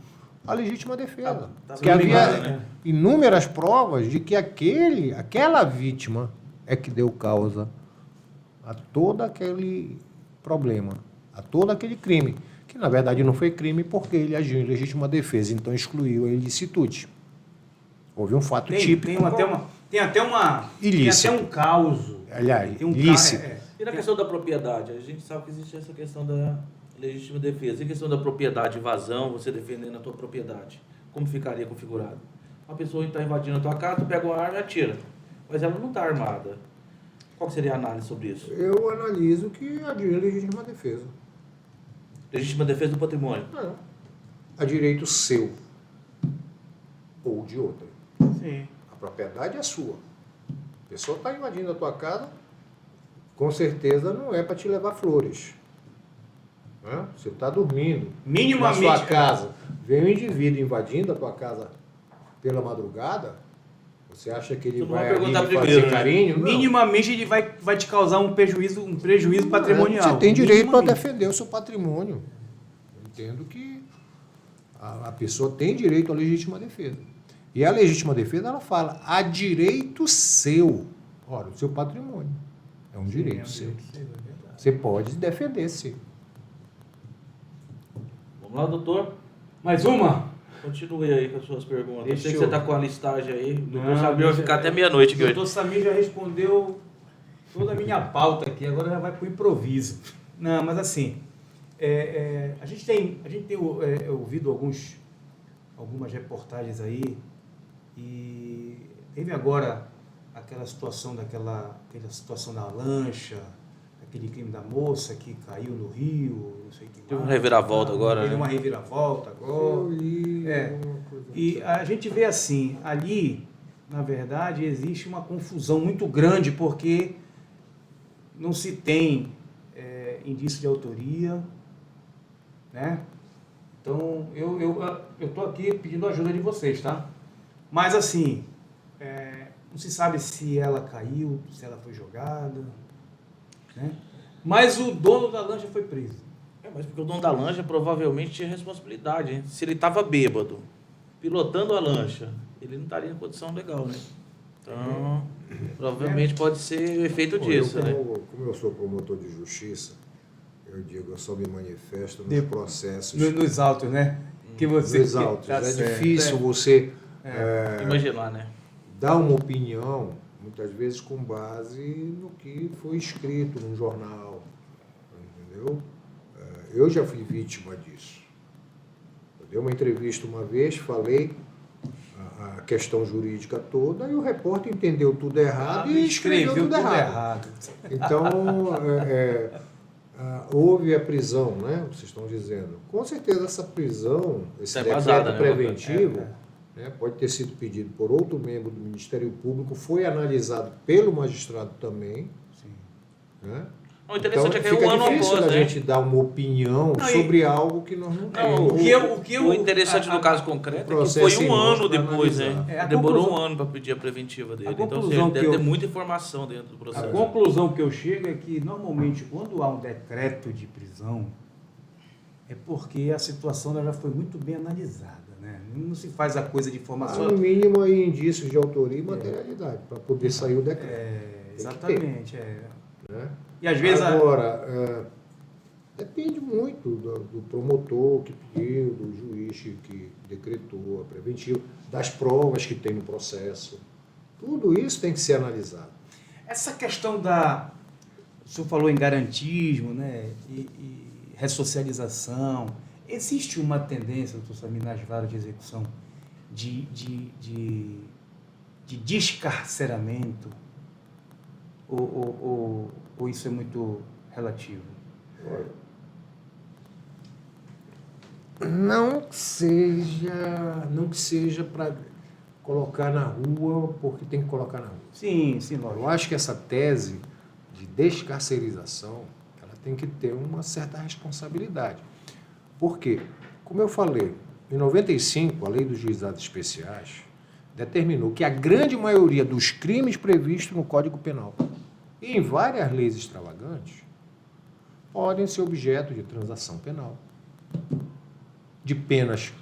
a legítima defesa. Tá Que havia ligado, né? inúmeras provas de que aquela vítima é que deu causa a todo aquele problema, a todo aquele crime. Que, na verdade, não foi crime porque ele agiu em legítima defesa, então excluiu a ilicitude. Houve um fato típico. Tem até Ilícito. um caos. Aliás, Tem um ilícito. E na questão da propriedade? A gente sabe que existe essa questão da legítima defesa. E a questão da propriedade, invasão, você defendendo a tua propriedade. Como ficaria configurado? Uma pessoa está invadindo a tua casa, tu pega uma arma e atira. Mas ela não está armada. Qual que seria a análise sobre isso? Eu analiso que agiu em legítima defesa. Legítima defesa do patrimônio. A direito seu ou de outra. Sim. A propriedade é sua. A pessoa está invadindo a tua casa, com certeza não é para te levar flores. Né? Você está dormindo Minimamente. na sua casa. Vem um indivíduo invadindo a tua casa pela madrugada, você acha que ele Tu não vai vai ali perguntar fazer primeiro, né? carinho? Não. Minimamente ele vai te causar um prejuízo patrimonial. Você tem direito para Minimamente. defender o seu patrimônio. Eu entendo que a pessoa tem direito à legítima defesa. E a legítima defesa, ela fala, há direito seu. Ora, o seu patrimônio. É um direito seu. Você pode defender, sim. Vamos lá, doutor? Mais uma? Continue aí com as suas perguntas. Deixa Eu sei que eu- você está com a listagem aí. O doutor Não, Samir vai deixa- ficar até meia-noite aqui O hoje. doutor Samir já respondeu toda a minha pauta aqui, agora já vai para o improviso. Não, mas assim, a gente tem ouvido algumas reportagens aí e teve agora aquela situação aquela situação da lancha, aquele crime da moça que caiu no rio, não sei o que Teve uma mais. reviravolta agora, Teve né? uma reviravolta agora. E a gente vê assim, ali, na verdade, existe uma confusão muito grande, porque não se tem indício de autoria, né? Então, eu estou aqui pedindo ajuda de vocês, tá? Mas, assim, não se sabe se ela caiu, se ela foi jogada, né? Mas o dono da lancha foi preso. Mas porque o dono da lancha provavelmente tinha responsabilidade, hein? Se ele estava bêbado, pilotando a lancha, ele não estaria em condição legal, né? Então, provavelmente pode ser o efeito disso, né? Como eu sou promotor de justiça, eu digo, eu só me manifesto nos De- processos Nos autos, né? Que você... dos autos. Tá É certo, difícil você Imaginar, né? Dar uma opinião, muitas vezes com base no que foi escrito num jornal, entendeu? Eu já fui vítima disso. Eu dei uma entrevista uma vez, falei a questão jurídica toda e o repórter entendeu tudo errado e escreveu tudo errado. Então, houve a prisão, né? Vocês estão dizendo. Com certeza essa prisão, esse decreto preventivo, né, pode ter sido pedido por outro membro do Ministério Público, foi analisado pelo magistrado também. Sim. Né? O interessante Então, é que fica é um ano difícil após, da né? gente dar uma opinião sobre algo que nós não temos. O interessante no caso concreto é que foi um ano depois, né? Demorou um ano para pedir a preventiva dele. Então, assim, deve ter muita informação dentro do processo. A conclusão que eu chego é que, normalmente, quando há um decreto de prisão, é porque a situação já foi muito bem analisada. Né? Não se faz a coisa de formação. No mínimo, aí, indícios de autoria e materialidade, para poder sair o decreto. Exatamente. Né? E às vezes agora, depende muito do promotor que pediu, do juiz que decretou a preventiva, das provas que tem no processo. Tudo isso tem que ser analisado. Essa questão o senhor falou em garantismo, né, e ressocialização, existe uma tendência, doutor Samir, nas varas de execução de descarceramento ou isso é muito relativo? Não que seja para colocar na rua porque tem que colocar na rua. Sim, lógico. Eu acho que essa tese de descarcerização, ela tem que ter uma certa responsabilidade. Por quê? Como eu falei, em 95, a Lei dos Juizados Especiais determinou que a grande maioria dos crimes previstos no Código Penal e em várias leis extravagantes podem ser objeto de transação penal, de penas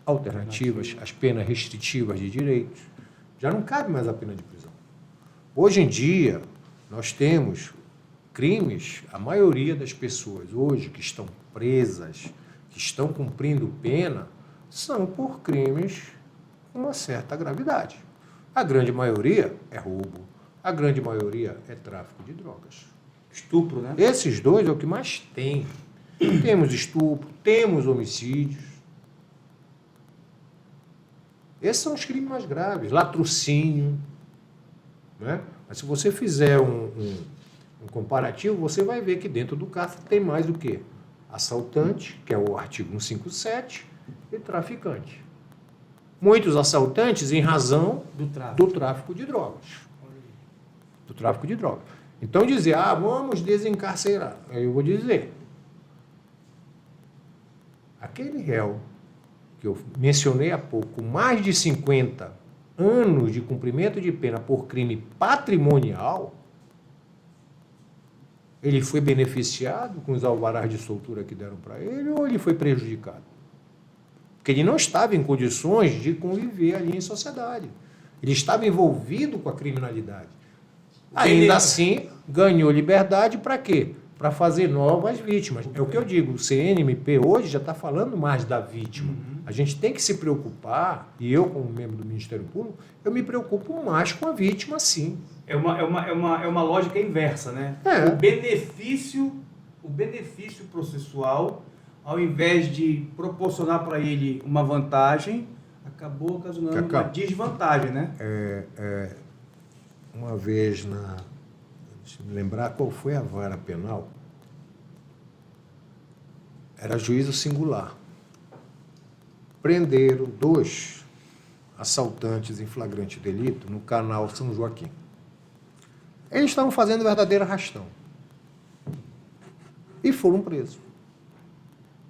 alternativas, as penas restritivas de direitos. Já não cabe mais a pena de prisão. Hoje em dia, nós temos crimes, a maioria das pessoas hoje que estão presas, que estão cumprindo pena, são por crimes com uma certa gravidade. A grande maioria é roubo, a grande maioria é tráfico de drogas. Estupro, né? Esses dois é o que mais tem. Temos estupro, temos homicídios. Esses são os crimes mais graves. Latrocínio. Né? Mas se você fizer um comparativo, você vai ver que dentro do cárcere tem mais do que assaltante, que é o artigo 157, e traficante. Muitos assaltantes em razão do tráfico de drogas. Do tráfico de drogas. Então dizer, vamos desencarcerar. Aí eu vou dizer, aquele réu que eu mencionei há pouco, com mais de 50 anos de cumprimento de pena por crime patrimonial, ele foi beneficiado com os alvarás de soltura que deram para ele ou ele foi prejudicado? Porque ele não estava em condições de conviver ali em sociedade. Ele estava envolvido com a criminalidade. Ainda assim, ganhou liberdade para quê? Para fazer novas vítimas. É o que eu digo, o CNMP hoje já está falando mais da vítima. A gente tem que se preocupar, e eu, como membro do Ministério Público, eu me preocupo mais com a vítima, sim. É uma lógica inversa, né? O benefício processual, ao invés de proporcionar para ele uma vantagem, acabou ocasionando uma desvantagem, né? Uma vez, deixa eu me lembrar qual foi a vara penal, era juízo singular. Prenderam 2 assaltantes em flagrante delito no canal São Joaquim. Eles estavam fazendo verdadeiro arrastão. E foram presos.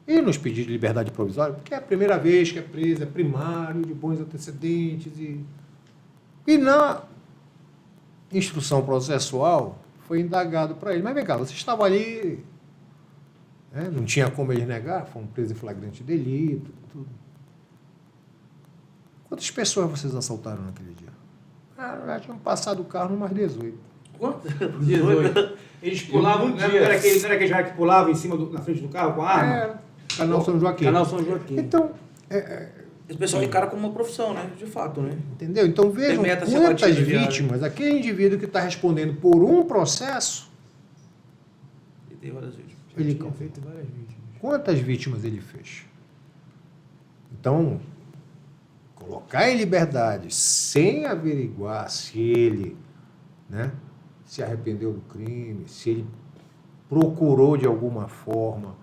E nos pediram de liberdade provisória, porque é a primeira vez que é preso, é primário, de bons antecedentes. E na instrução processual foi indagado para ele. Mas vem cá, você estava ali, né? Não tinha como eles negar, foram presos em flagrante delito, tudo. Quantas pessoas vocês assaltaram naquele dia? Já tinham passado o carro umas 18. Quanto? 18. Eles pulavam, não era aquele já que pulava em cima na frente do carro com a arma? Canal São Joaquim. Canal São Joaquim. Então, Esse pessoal encara como uma profissão, né? De fato, né? Entendeu? Então vejam meta a ser quantas batida diária. vítimas, aquele indivíduo que está respondendo por um processo, E tem várias vítimas. ele Tinha feito várias vítimas. quantas vítimas ele fez? Então, colocar em liberdade sem averiguar se ele, né, se arrependeu do crime, se ele procurou de alguma forma,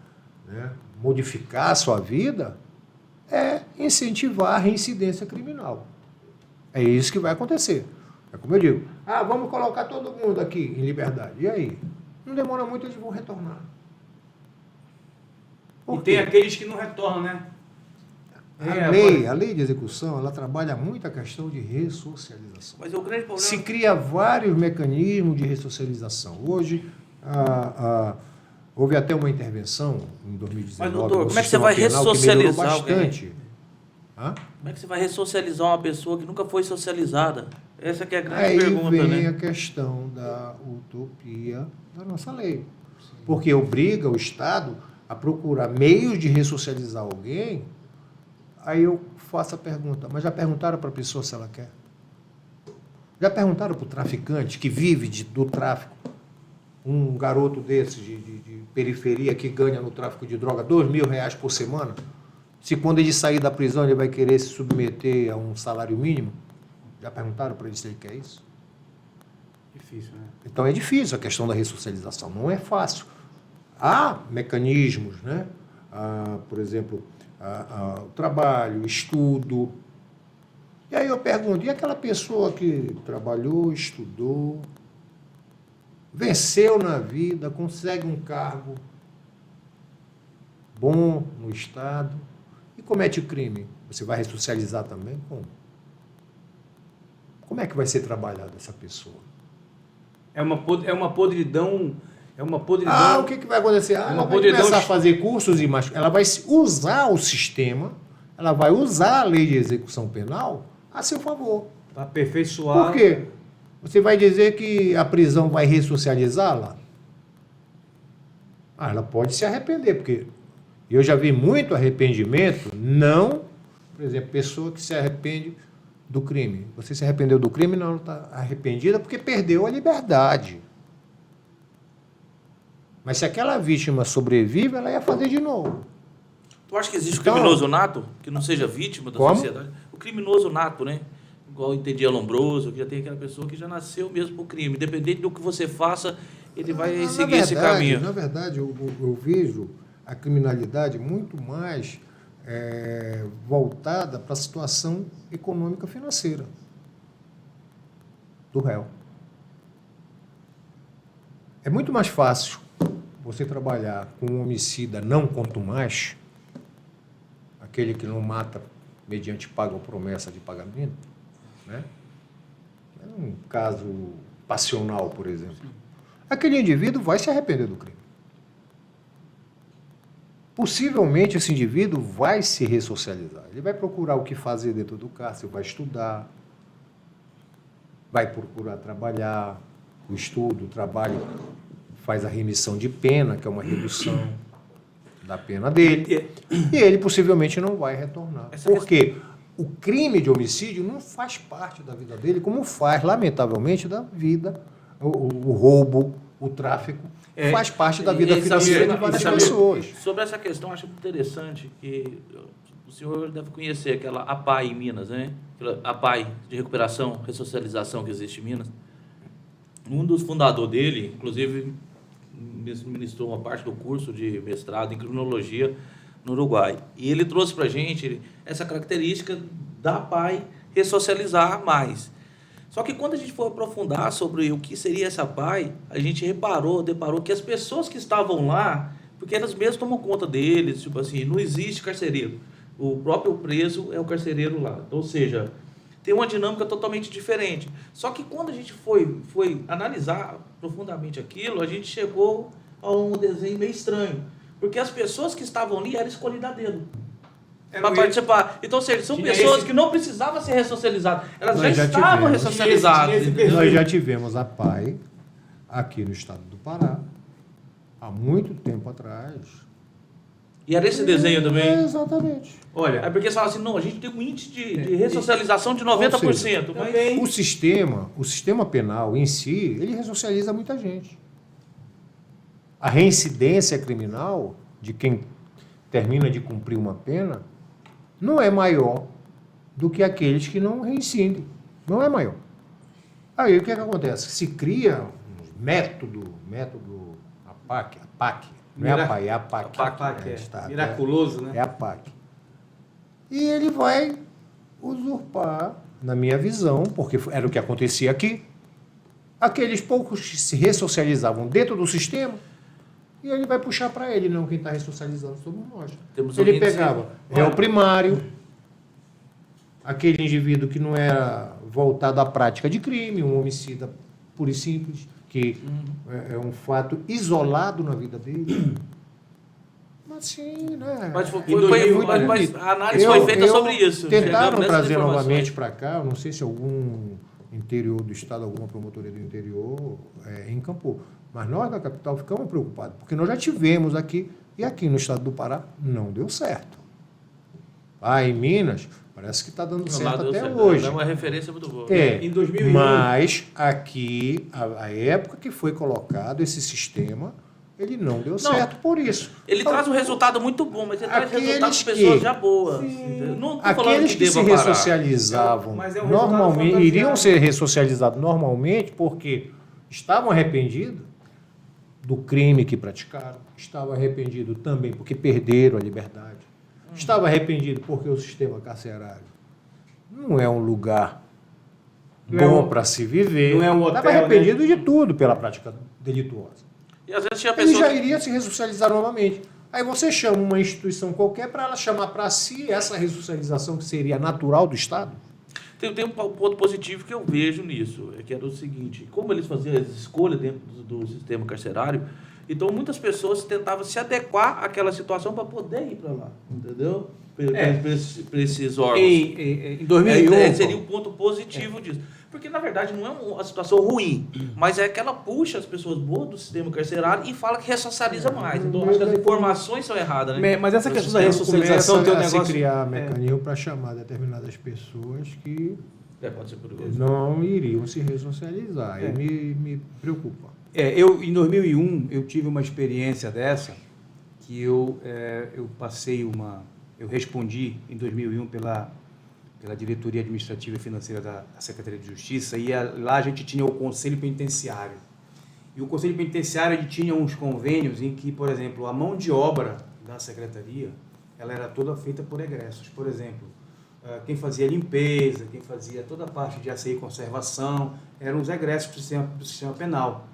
né, modificar a sua vida, é incentivar a reincidência criminal. É isso que vai acontecer. É como eu digo, vamos colocar todo mundo aqui em liberdade. E aí? Não demora muito, eles vão retornar. Por E tem quê? aqueles que não retornam, né? A lei de execução, ela trabalha muito a questão de ressocialização. Mas o grande problema... Se cria vários mecanismos de ressocialização. Hoje, houve até uma intervenção em 2019. Mas, doutor, no como é que você sistema vai penal, que melhorou ressocializar alguém? bastante. Hã? Como é que você vai ressocializar uma pessoa que nunca foi socializada? Essa que é a grande Aí pergunta, vem né? a questão da utopia da nossa lei. Porque obriga o Estado a procurar meios de ressocializar alguém. Aí eu faço a pergunta, mas já perguntaram para a pessoa se ela quer? Já perguntaram para o traficante que vive do tráfico? Um garoto desse de periferia que ganha no tráfico de droga R$2.000 por semana? Se quando ele sair da prisão ele vai querer se submeter a um salário mínimo? Já perguntaram para ele se ele quer isso? Difícil, né? Então é difícil a questão da ressocialização, não é fácil. Há mecanismos, né? Por exemplo, o trabalho, o estudo. E aí eu pergunto, e aquela pessoa que trabalhou, estudou, venceu na vida, consegue um cargo bom no Estado e comete crime? Você vai ressocializar também? Como? Como é que vai ser trabalhada essa pessoa? É uma podridão. É uma podridão. O que vai acontecer? Ela vai podridão começar a fazer cursos e mais. Ela vai usar o sistema, ela vai usar a lei de execução penal a seu favor. Para aperfeiçoar. Por quê? Você vai dizer que a prisão vai ressocializá-la? Ela pode se arrepender, porque eu já vi muito arrependimento, por exemplo, pessoa que se arrepende do crime. Você se arrependeu do crime, não, ela está arrependida porque perdeu a liberdade. Mas se aquela vítima sobrevive, ela ia fazer de novo. Tu acha que existe Então, um criminoso nato que não seja vítima da como? sociedade? O criminoso nato, né? Igual eu entendi a Lombroso, que já tem aquela pessoa que já nasceu mesmo por crime. Independente do que você faça, ele vai seguir esse caminho. Na verdade, eu vejo a criminalidade muito mais voltada para a situação econômica financeira do réu. É muito mais fácil você trabalhar com um homicida não contumaz, aquele que não mata mediante paga ou promessa de pagamento, né? É um caso passional, por exemplo. Aquele indivíduo vai se arrepender do crime. Possivelmente esse indivíduo vai se ressocializar. Ele vai procurar o que fazer dentro do cárcere, vai estudar, vai procurar trabalhar, o estudo, o trabalho faz a remissão de pena, que é uma redução da pena dele, e ele possivelmente não vai retornar. Porque o crime de homicídio não faz parte da vida dele, como faz, lamentavelmente, da vida, o roubo, o tráfico, faz parte da vida financeira de várias pessoas. Sobre essa questão, acho interessante que o senhor deve conhecer aquela APAI em Minas, né? Aquela APAI de recuperação, ressocialização que existe em Minas. Um dos fundadores dele, inclusive, ministrou uma parte do curso de mestrado em criminologia no Uruguai. E ele trouxe para a gente essa característica da APAI ressocializar mais. Só que quando a gente foi aprofundar sobre o que seria essa APAI, a gente deparou que as pessoas que estavam lá, porque elas mesmas tomam conta deles, tipo assim, não existe carcereiro. O próprio preso é o carcereiro lá. Ou seja, tem uma dinâmica totalmente diferente. Só que quando a gente foi analisar profundamente aquilo, a gente chegou a um desenho meio estranho. Porque as pessoas que estavam ali eram escolhidas a dedo para participar. Então, ou seja, são pessoas que não precisavam ser ressocializadas. Elas já estavam ressocializadas. Nós já tivemos a PAI aqui no estado do Pará, há muito tempo atrás, E era esse desenho também? Exatamente. Olha, É porque você fala assim, não, a gente tem um índice de ressocialização de 90%. Mas também O sistema penal em si, ele ressocializa muita gente. A reincidência criminal de quem termina de cumprir uma pena não é maior do que aqueles que não reincidem. Não é maior. Aí o que acontece? Se cria um método APAC, não é APAC, é APAC. APAC é miraculoso, né? É APAC. E ele vai usurpar, na minha visão, porque era o que acontecia aqui, aqueles poucos que se ressocializavam dentro do sistema, e ele vai puxar para ele, não quem está ressocializando somos nós. Ele pegava réu primário, aquele indivíduo que não era voltado à prática de crime, um homicida puro e simples, que é um fato isolado na vida dele. Assim, né? Mas a análise Eu- foi feita eu- sobre isso. Tentaram chegando nessas trazer informações. novamente para cá, eu não sei se algum interior do estado, alguma promotoria do interior encampou. Mas nós da capital ficamos preocupados, porque nós já tivemos aqui, e aqui no estado do Pará não deu certo. Em Minas, parece que está dando Lá certo deu até certo. hoje. É uma referência muito boa. Em 2001. Mas aqui, a época que foi colocado esse sistema, ele não deu certo por isso. Ele Então, traz um resultado muito bom, mas ele traz aqueles resultado de que- pessoas já boas. Entendeu? Não tô falando Aqueles que se deva parar. ressocializavam Mas é um resultado normalmente, fantasiado. iriam ser ressocializados normalmente porque estavam arrependidos do crime que praticaram, estavam arrependidos também porque perderam a liberdade, estavam arrependidos porque o sistema carcerário não é um lugar Não é bom um- para se viver. não é um hotel, Estava arrependido de tudo pela prática delituosa. E às vezes tinha Ele pessoas já iria se ressocializar novamente. Aí você chama uma instituição qualquer para ela chamar para si essa ressocialização que seria natural do Estado. Tem um ponto positivo que eu vejo nisso, que era o seguinte, como eles faziam as escolhas dentro do sistema carcerário, então muitas pessoas tentavam se adequar àquela situação para poder ir para lá, entendeu? Para esses órgãos. Em 2001. Seria um ponto positivo disso. Porque, na verdade, não é uma situação ruim, mas é que ela puxa as pessoas boas do sistema carcerário e fala que ressocializa mais. Então, eu acho que as informações são erradas, né? Mas essa questão da Então, ressocialização tem um começa negócio. a se criar mecanismo para chamar determinadas pessoas que Pode ser perigoso. não iriam se ressocializar. Aí me preocupa. Em 2001, eu tive uma experiência dessa, que eu respondi em 2001 pela Diretoria Administrativa e Financeira da Secretaria de Justiça, e lá a gente tinha o Conselho Penitenciário. E o Conselho Penitenciário ele tinha uns convênios em que, por exemplo, a mão de obra da Secretaria, ela era toda feita por egressos. Por exemplo, quem fazia limpeza, quem fazia toda a parte de asseio e conservação, eram os egressos do sistema penal.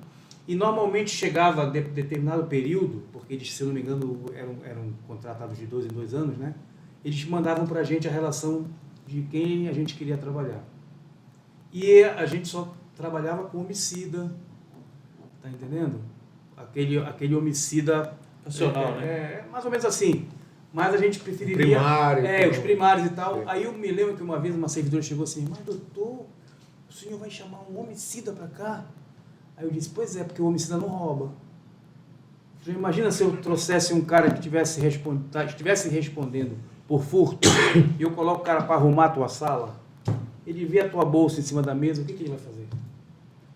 E normalmente chegava a determinado período, porque eles, se eu não me engano, eram contratados de 2 em 2 anos, né? Eles mandavam para a gente a relação de quem a gente queria trabalhar. E a gente só trabalhava com homicida, tá entendendo? Aquele homicida... Nacional, né? Mais ou menos assim. Mas a gente preferiria... Primário. Os primários e tal. Aí eu me lembro que uma vez uma servidora chegou assim, mas doutor, o senhor vai chamar um homicida para cá? Aí eu disse, pois é, porque o homicida não rouba. Você imagina se eu trouxesse um cara que estivesse respondendo por furto e eu coloco o cara para arrumar a tua sala, ele vê a tua bolsa em cima da mesa, o que ele vai fazer?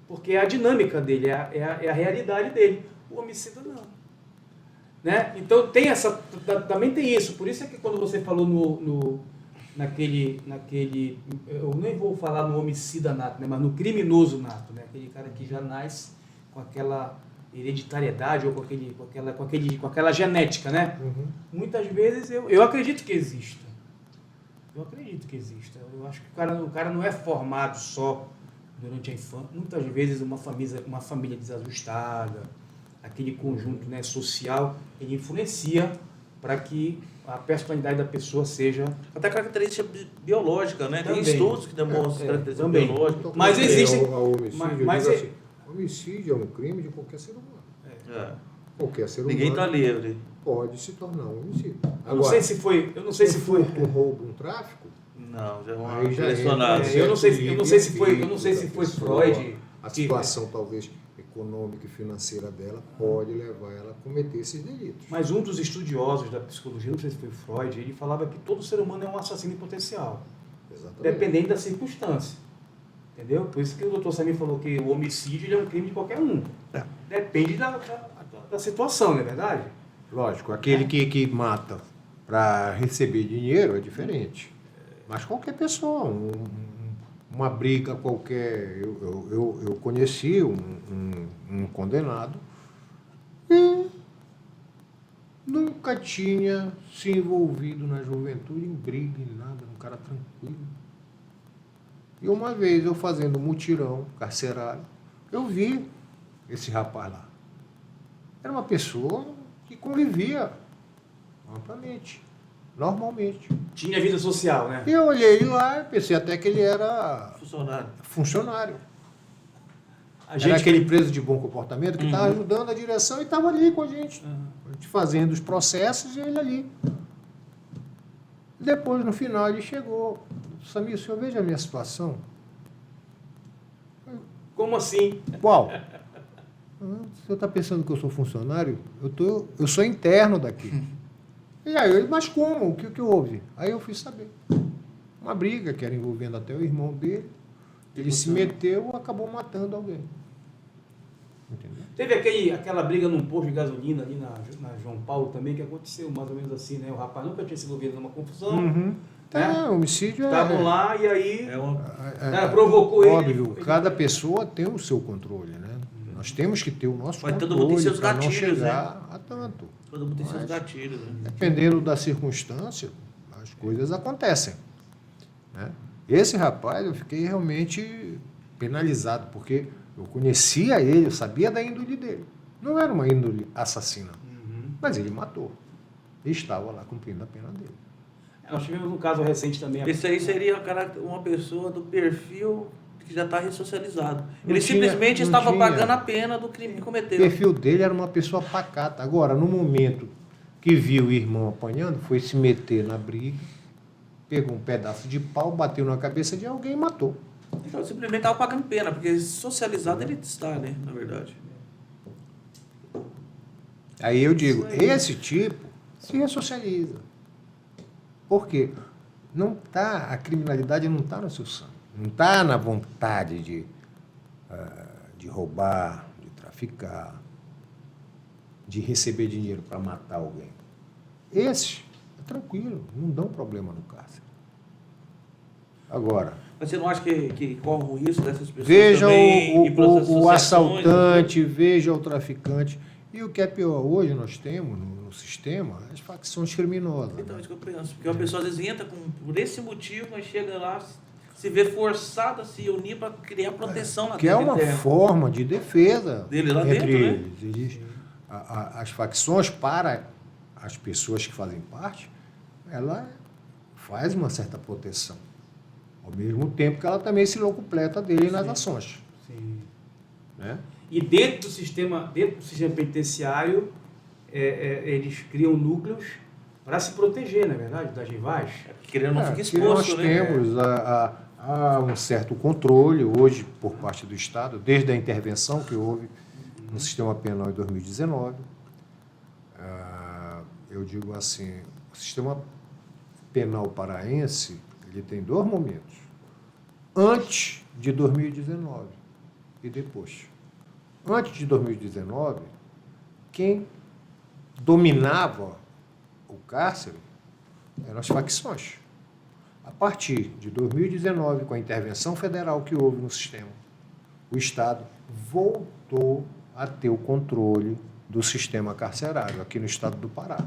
Porque é a dinâmica dele, é a realidade dele. O homicida não. Né? Então também tem isso. Por isso é que quando você falou naquele eu nem vou falar no homicida nato, né? Mas no criminoso nato, né? Aquele cara que já nasce com aquela hereditariedade ou com aquela genética, né? Uhum. Muitas vezes eu acredito que exista. Eu acho que o cara não é formado só durante a infância. Muitas vezes uma família desajustada, aquele conjunto, né, social, ele influencia para que a personalidade da pessoa seja... Até característica biológica, né? Também. Tem estudos que demonstram características também. biológicas. Mas existem... Homicídio, mas eu digo assim, homicídio é um crime de qualquer ser humano. Qualquer ser humano Ninguém está livre. pode se tornar um homicídio. Eu não sei se foi... Um roubo, um tráfico, Não, já é uma aí já direcionada. eu não sei se foi Freud a que- situação talvez econômica e financeira dela pode levar ela a cometer esses delitos. Mas um dos estudiosos da psicologia, não sei se foi Freud, ele falava que todo ser humano é um assassino em potencial, Exatamente. dependendo da circunstância. Entendeu? Por isso que o doutor Samir falou que o homicídio ele é um crime de qualquer um. Depende da situação, não é verdade? Lógico, aquele que mata para receber dinheiro é diferente. Mas qualquer pessoa, uma briga qualquer. Eu conheci um condenado e nunca tinha se envolvido na juventude em briga, em nada, um cara tranquilo. E uma vez eu fazendo mutirão carcerário, eu vi esse rapaz lá. Era uma pessoa que convivia amplamente, normalmente. Tinha vida social, né? E eu olhei ele lá e pensei até que ele era Funcionário. Era aquele preso de bom comportamento que estava ajudando a direção e estava ali com a gente fazendo os processos e ele ali. Depois, no final, ele chegou. Samir, o senhor veja a minha situação? Como assim? Qual? O senhor está pensando que eu sou funcionário? Eu sou interno daqui. E aí, mas como? O que houve? Aí eu fui saber. Uma briga que era envolvendo até o irmão dele. Ele se meteu e acabou matando alguém. Entendeu? Teve aquela briga num posto de gasolina ali na João Paulo também, que aconteceu mais ou menos assim, né? O rapaz nunca tinha se envolvido numa confusão. Né? Homicídio Estavam lá e aí É provocou óbvio, ele. cada pessoa tem o seu controle, né? Nós temos que ter o nosso Mas controle todo mundo tem seus para não gatilhos, chegar a tanto. Todo mundo tem seus Mas, gatilhos, né? dependendo da circunstância, as coisas acontecem. Né? Esse rapaz, eu fiquei realmente penalizado, porque eu conhecia ele, eu sabia da índole dele. Não era uma índole assassina, mas ele matou. E estava lá cumprindo a pena dele. Nós tivemos um caso recente também. Esse aí seria uma pessoa do perfil que já está ressocializado. Ele Não simplesmente tinha- estava não tinha. pagando a pena do crime que O cometeu. perfil dele era uma pessoa pacata. Agora, no momento que viu o irmão apanhando, foi se meter na briga, pegou um pedaço de pau, bateu na cabeça de alguém e matou. Então, simplesmente estava pagando pena, porque socializado ele está, né? Na verdade. Aí eu digo, esse tipo se ressocializa. Por quê? A criminalidade não está no seu sangue. Não está na vontade de roubar, de traficar, de receber dinheiro para matar alguém. Esses, é tranquilo, não dão problema no cárcere. Agora, Mas você não acha que corre o risco dessas pessoas veja também ir para essas o associações, assaltante, veja o traficante. E o que é pior, hoje nós temos no sistema as facções criminosas. Então, Né? isso que eu penso. Porque uma pessoa às vezes entra por esse motivo, mas chega lá, se vê forçada a se unir para criar proteção lá Que é dentro. uma forma de defesa Dele lá entre dentro, né? eles. As facções, para as pessoas que fazem parte, ela faz uma certa proteção. Ao mesmo tempo que ela também se locupleta dele nas ações. Sim. Né? E dentro do sistema penitenciário, eles criam núcleos para se proteger, não é verdade, das rivais. Querendo não ficar Que exposto, nós né? temos há um certo controle hoje por parte do Estado, desde a intervenção que houve no sistema penal em 2019. Eu digo assim, o sistema penal paraense ele tem dois momentos. Antes de 2019 e depois. Antes de 2019, quem dominava o cárcere eram as facções. A partir de 2019, com a intervenção federal que houve no sistema, o Estado voltou a ter o controle do sistema carcerário aqui no estado do Pará.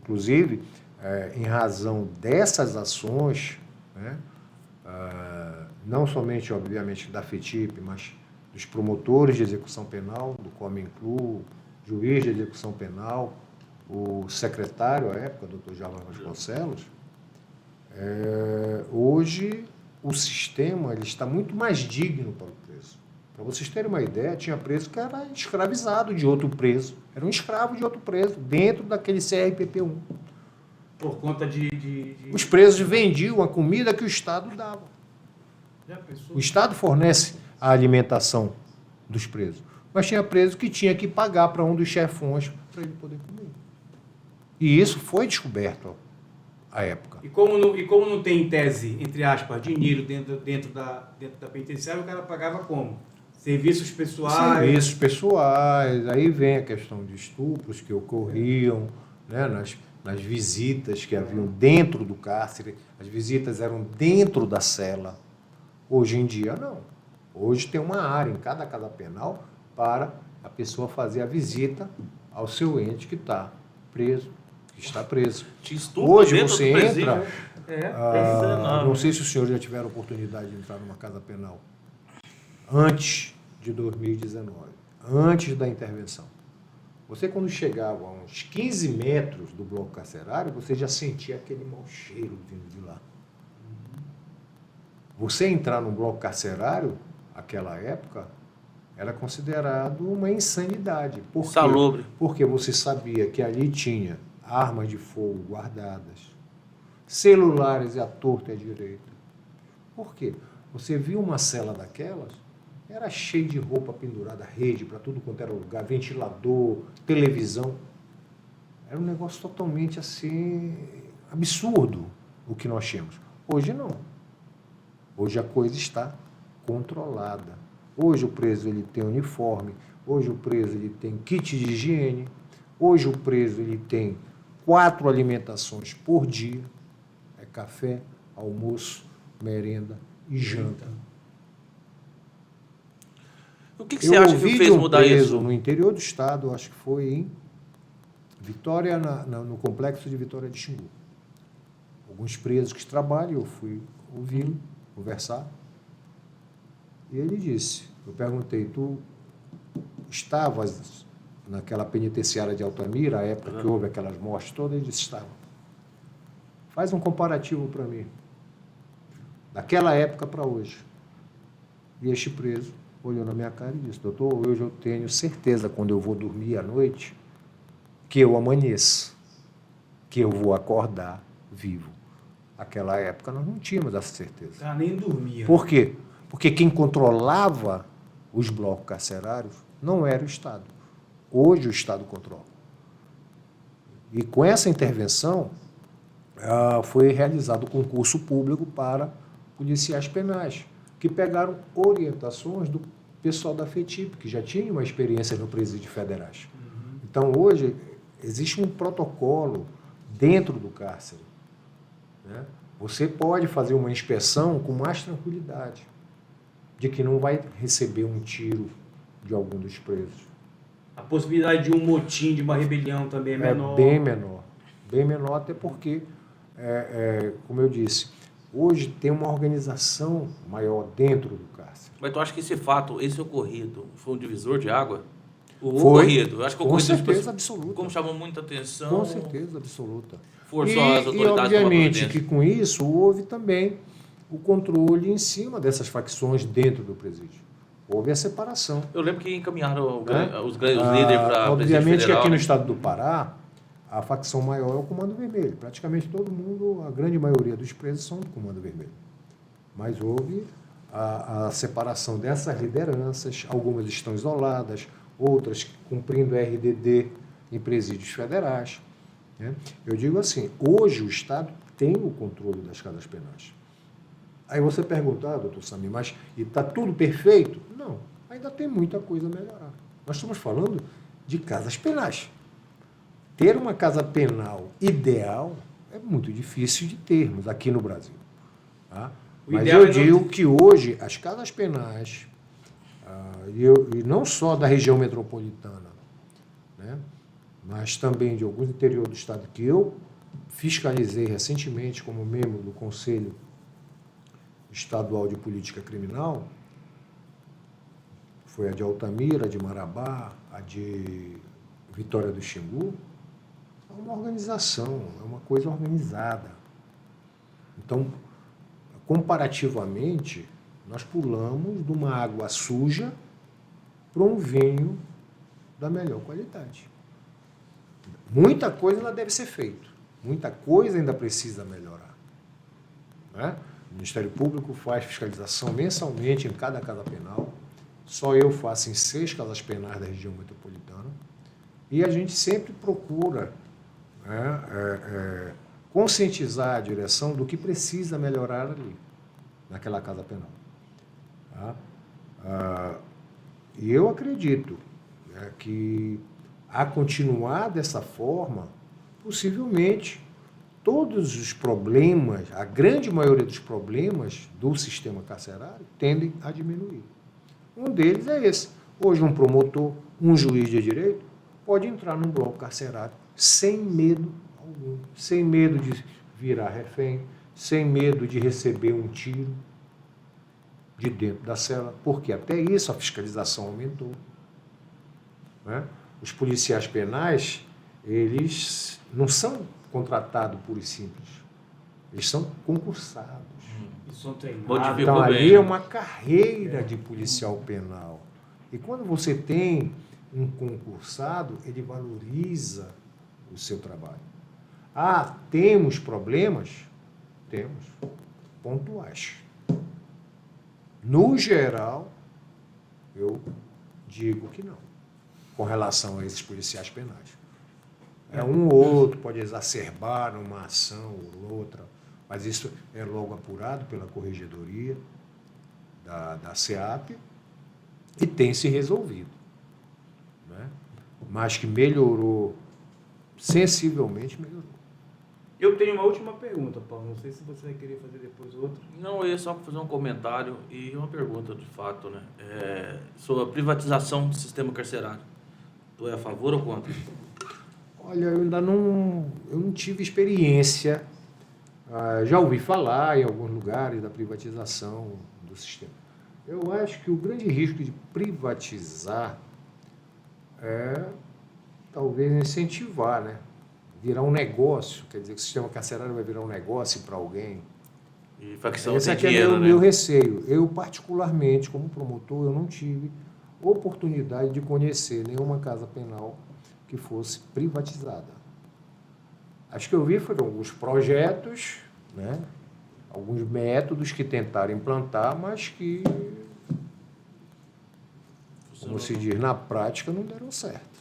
Inclusive, em razão dessas ações, né, não somente, obviamente, da FETIP, mas dos promotores de execução penal, do qual me incluo, juiz de execução penal, o secretário, à época, doutor Jalma Vasconcelos, hoje o sistema ele está muito mais digno para o preso. Para vocês terem uma ideia, tinha preso que era escravizado de outro preso, era um escravo de outro preso, dentro daquele CRPP-1. Por conta Os presos vendiam a comida que o Estado dava. Já pensou? O Estado fornece a alimentação dos presos. Mas tinha preso que tinha que pagar para um dos chefões para ele poder comer. E isso foi descoberto à época. E como não tem, em tese, entre aspas, dinheiro dentro da penitenciária, o cara pagava como? Serviços pessoais? Serviços pessoais, aí vem a questão de estupros que ocorriam, né, nas visitas que haviam dentro do cárcere, as visitas eram dentro da cela. Hoje em dia, não. Hoje tem uma área em cada casa penal para a pessoa fazer a visita ao seu ente que está preso, que está preso. Hoje você entra, não sei se os senhores já tiveram a oportunidade de entrar numa casa penal, antes de 2019, antes da intervenção. Você, quando chegava a uns 15 metros do bloco carcerário, você já sentia aquele mau cheiro vindo de lá. Você entrar num bloco carcerário, naquela época, era considerado uma insanidade. Por quê? Salubre. Porque você sabia que ali tinha armas de fogo guardadas, celulares à torta e à direita. Por quê? Você viu uma cela daquelas, era cheio de roupa pendurada, rede para tudo quanto era lugar, ventilador, televisão. Era um negócio totalmente assim, absurdo o que nós tínhamos. Hoje não. Hoje a coisa está controlada. Hoje o preso ele tem uniforme, hoje o preso ele tem kit de higiene, hoje o preso ele tem 4 alimentações por dia, é café, almoço, merenda e janta. O que você acha que fez mudar isso? No interior do estado, acho que foi em Vitória, no complexo de Vitória de Xingu. Alguns presos que trabalham, eu fui ouvi-lo, conversar, e ele disse, eu perguntei, tu estavas naquela penitenciária de Altamira, a época que houve aquelas mortes todas? Ele disse, estava. Faz um comparativo para mim, daquela época para hoje. E este preso olhou na minha cara e disse, doutor, hoje eu tenho certeza, quando eu vou dormir à noite, que eu amanheço, que eu vou acordar vivo. Naquela época nós não tínhamos essa certeza. O cara nem dormia. Por quê? Porque quem controlava os blocos carcerários não era o Estado. Hoje o Estado controla. E com essa intervenção foi realizado o concurso público para policiais penais, que pegaram orientações do pessoal da FETIP, que já tinha uma experiência no presídio federais. Então, hoje, existe um protocolo dentro do cárcere, né? Você pode fazer uma inspeção com mais tranquilidade, de que não vai receber um tiro de algum dos presos. A possibilidade de um motim, de uma rebelião também é menor. É bem menor. Bem menor, até porque, como eu disse, hoje tem uma organização maior dentro do cárcere. Mas tu acha que esse fato, esse ocorrido, foi um divisor de água? Foi. Ocorrido. Eu acho que o Com ocorrido certeza absoluta. como chamou muita atenção. Com certeza absoluta. Forçou as autoridades e obviamente a tomar que com isso houve também o controle em cima dessas facções dentro do presídio. Houve a separação. Eu lembro que encaminharam os líderes para a obviamente que aqui no né? estado do Pará, a facção maior é o Comando Vermelho. Praticamente todo mundo, a grande maioria dos presos são do Comando Vermelho. Mas houve a separação dessas lideranças, algumas estão isoladas, outras cumprindo RDD em presídios federais, né? Eu digo assim, hoje o Estado tem o controle das casas penais. Aí você pergunta, doutor Samir, mas está tudo perfeito? Não, ainda tem muita coisa a melhorar. Nós estamos falando de casas penais. Ter uma casa penal ideal é muito difícil de termos aqui no Brasil. Tá? Mas eu digo que hoje as casas penais, e não só da região metropolitana, né, mas também de alguns interior do estado que eu fiscalizei recentemente como membro do Conselho Estadual de Política Criminal, foi a de Altamira, a de Marabá, a de Vitória do Xingu, é uma organização, é uma coisa organizada. Então, comparativamente, nós pulamos de uma água suja para um vinho da melhor qualidade. Muita coisa ainda deve ser feita, muita coisa ainda precisa melhorar, né? O Ministério Público faz fiscalização mensalmente em cada casa penal. Só eu faço em 6 casas penais da região metropolitana. E a gente sempre procura, né, conscientizar a direção do que precisa melhorar ali, naquela casa penal. Tá? E eu acredito, né, que, a continuar dessa forma, possivelmente, todos os problemas, a grande maioria dos problemas do sistema carcerário tendem a diminuir. Um deles é esse. Hoje, um promotor, um juiz de direito, pode entrar num bloco carcerário sem medo algum, sem medo de virar refém, sem medo de receber um tiro de dentro da cela, porque até isso a fiscalização aumentou. Né? Os policiais penais, eles não são contratados pura e simples, eles são concursados. Então, ali é uma carreira de policial penal. E quando você tem um concursado, ele valoriza o seu trabalho. Temos problemas? Temos. Pontuais. No geral, eu digo que não, com relação a esses policiais penais. Um ou outro pode exacerbar uma ação ou outra, mas isso é logo apurado pela corregedoria da SEAP e tem se resolvido. Né? Mas que melhorou, sensivelmente melhorou. Eu tenho uma última pergunta, Paulo. Não sei se você vai querer fazer depois outra. Não, eu ia só fazer um comentário e uma pergunta, de fato, né? Sobre a privatização do sistema carcerário. Tu é a favor ou contra? Olha, eu não tive experiência. Já ouvi falar em alguns lugares da privatização do sistema. Eu acho que o grande risco de privatizar é talvez incentivar, né? Virar um negócio, quer dizer que o sistema carcerário vai virar um negócio para alguém. E facção Esse tem aqui dinheiro, é né? meu receio. Eu, particularmente, como promotor, eu não tive oportunidade de conhecer nenhuma casa penal que fosse privatizada. Acho que eu vi foram alguns projetos, né? Alguns métodos que tentaram implantar, mas que, como se diz, na prática não deram certo.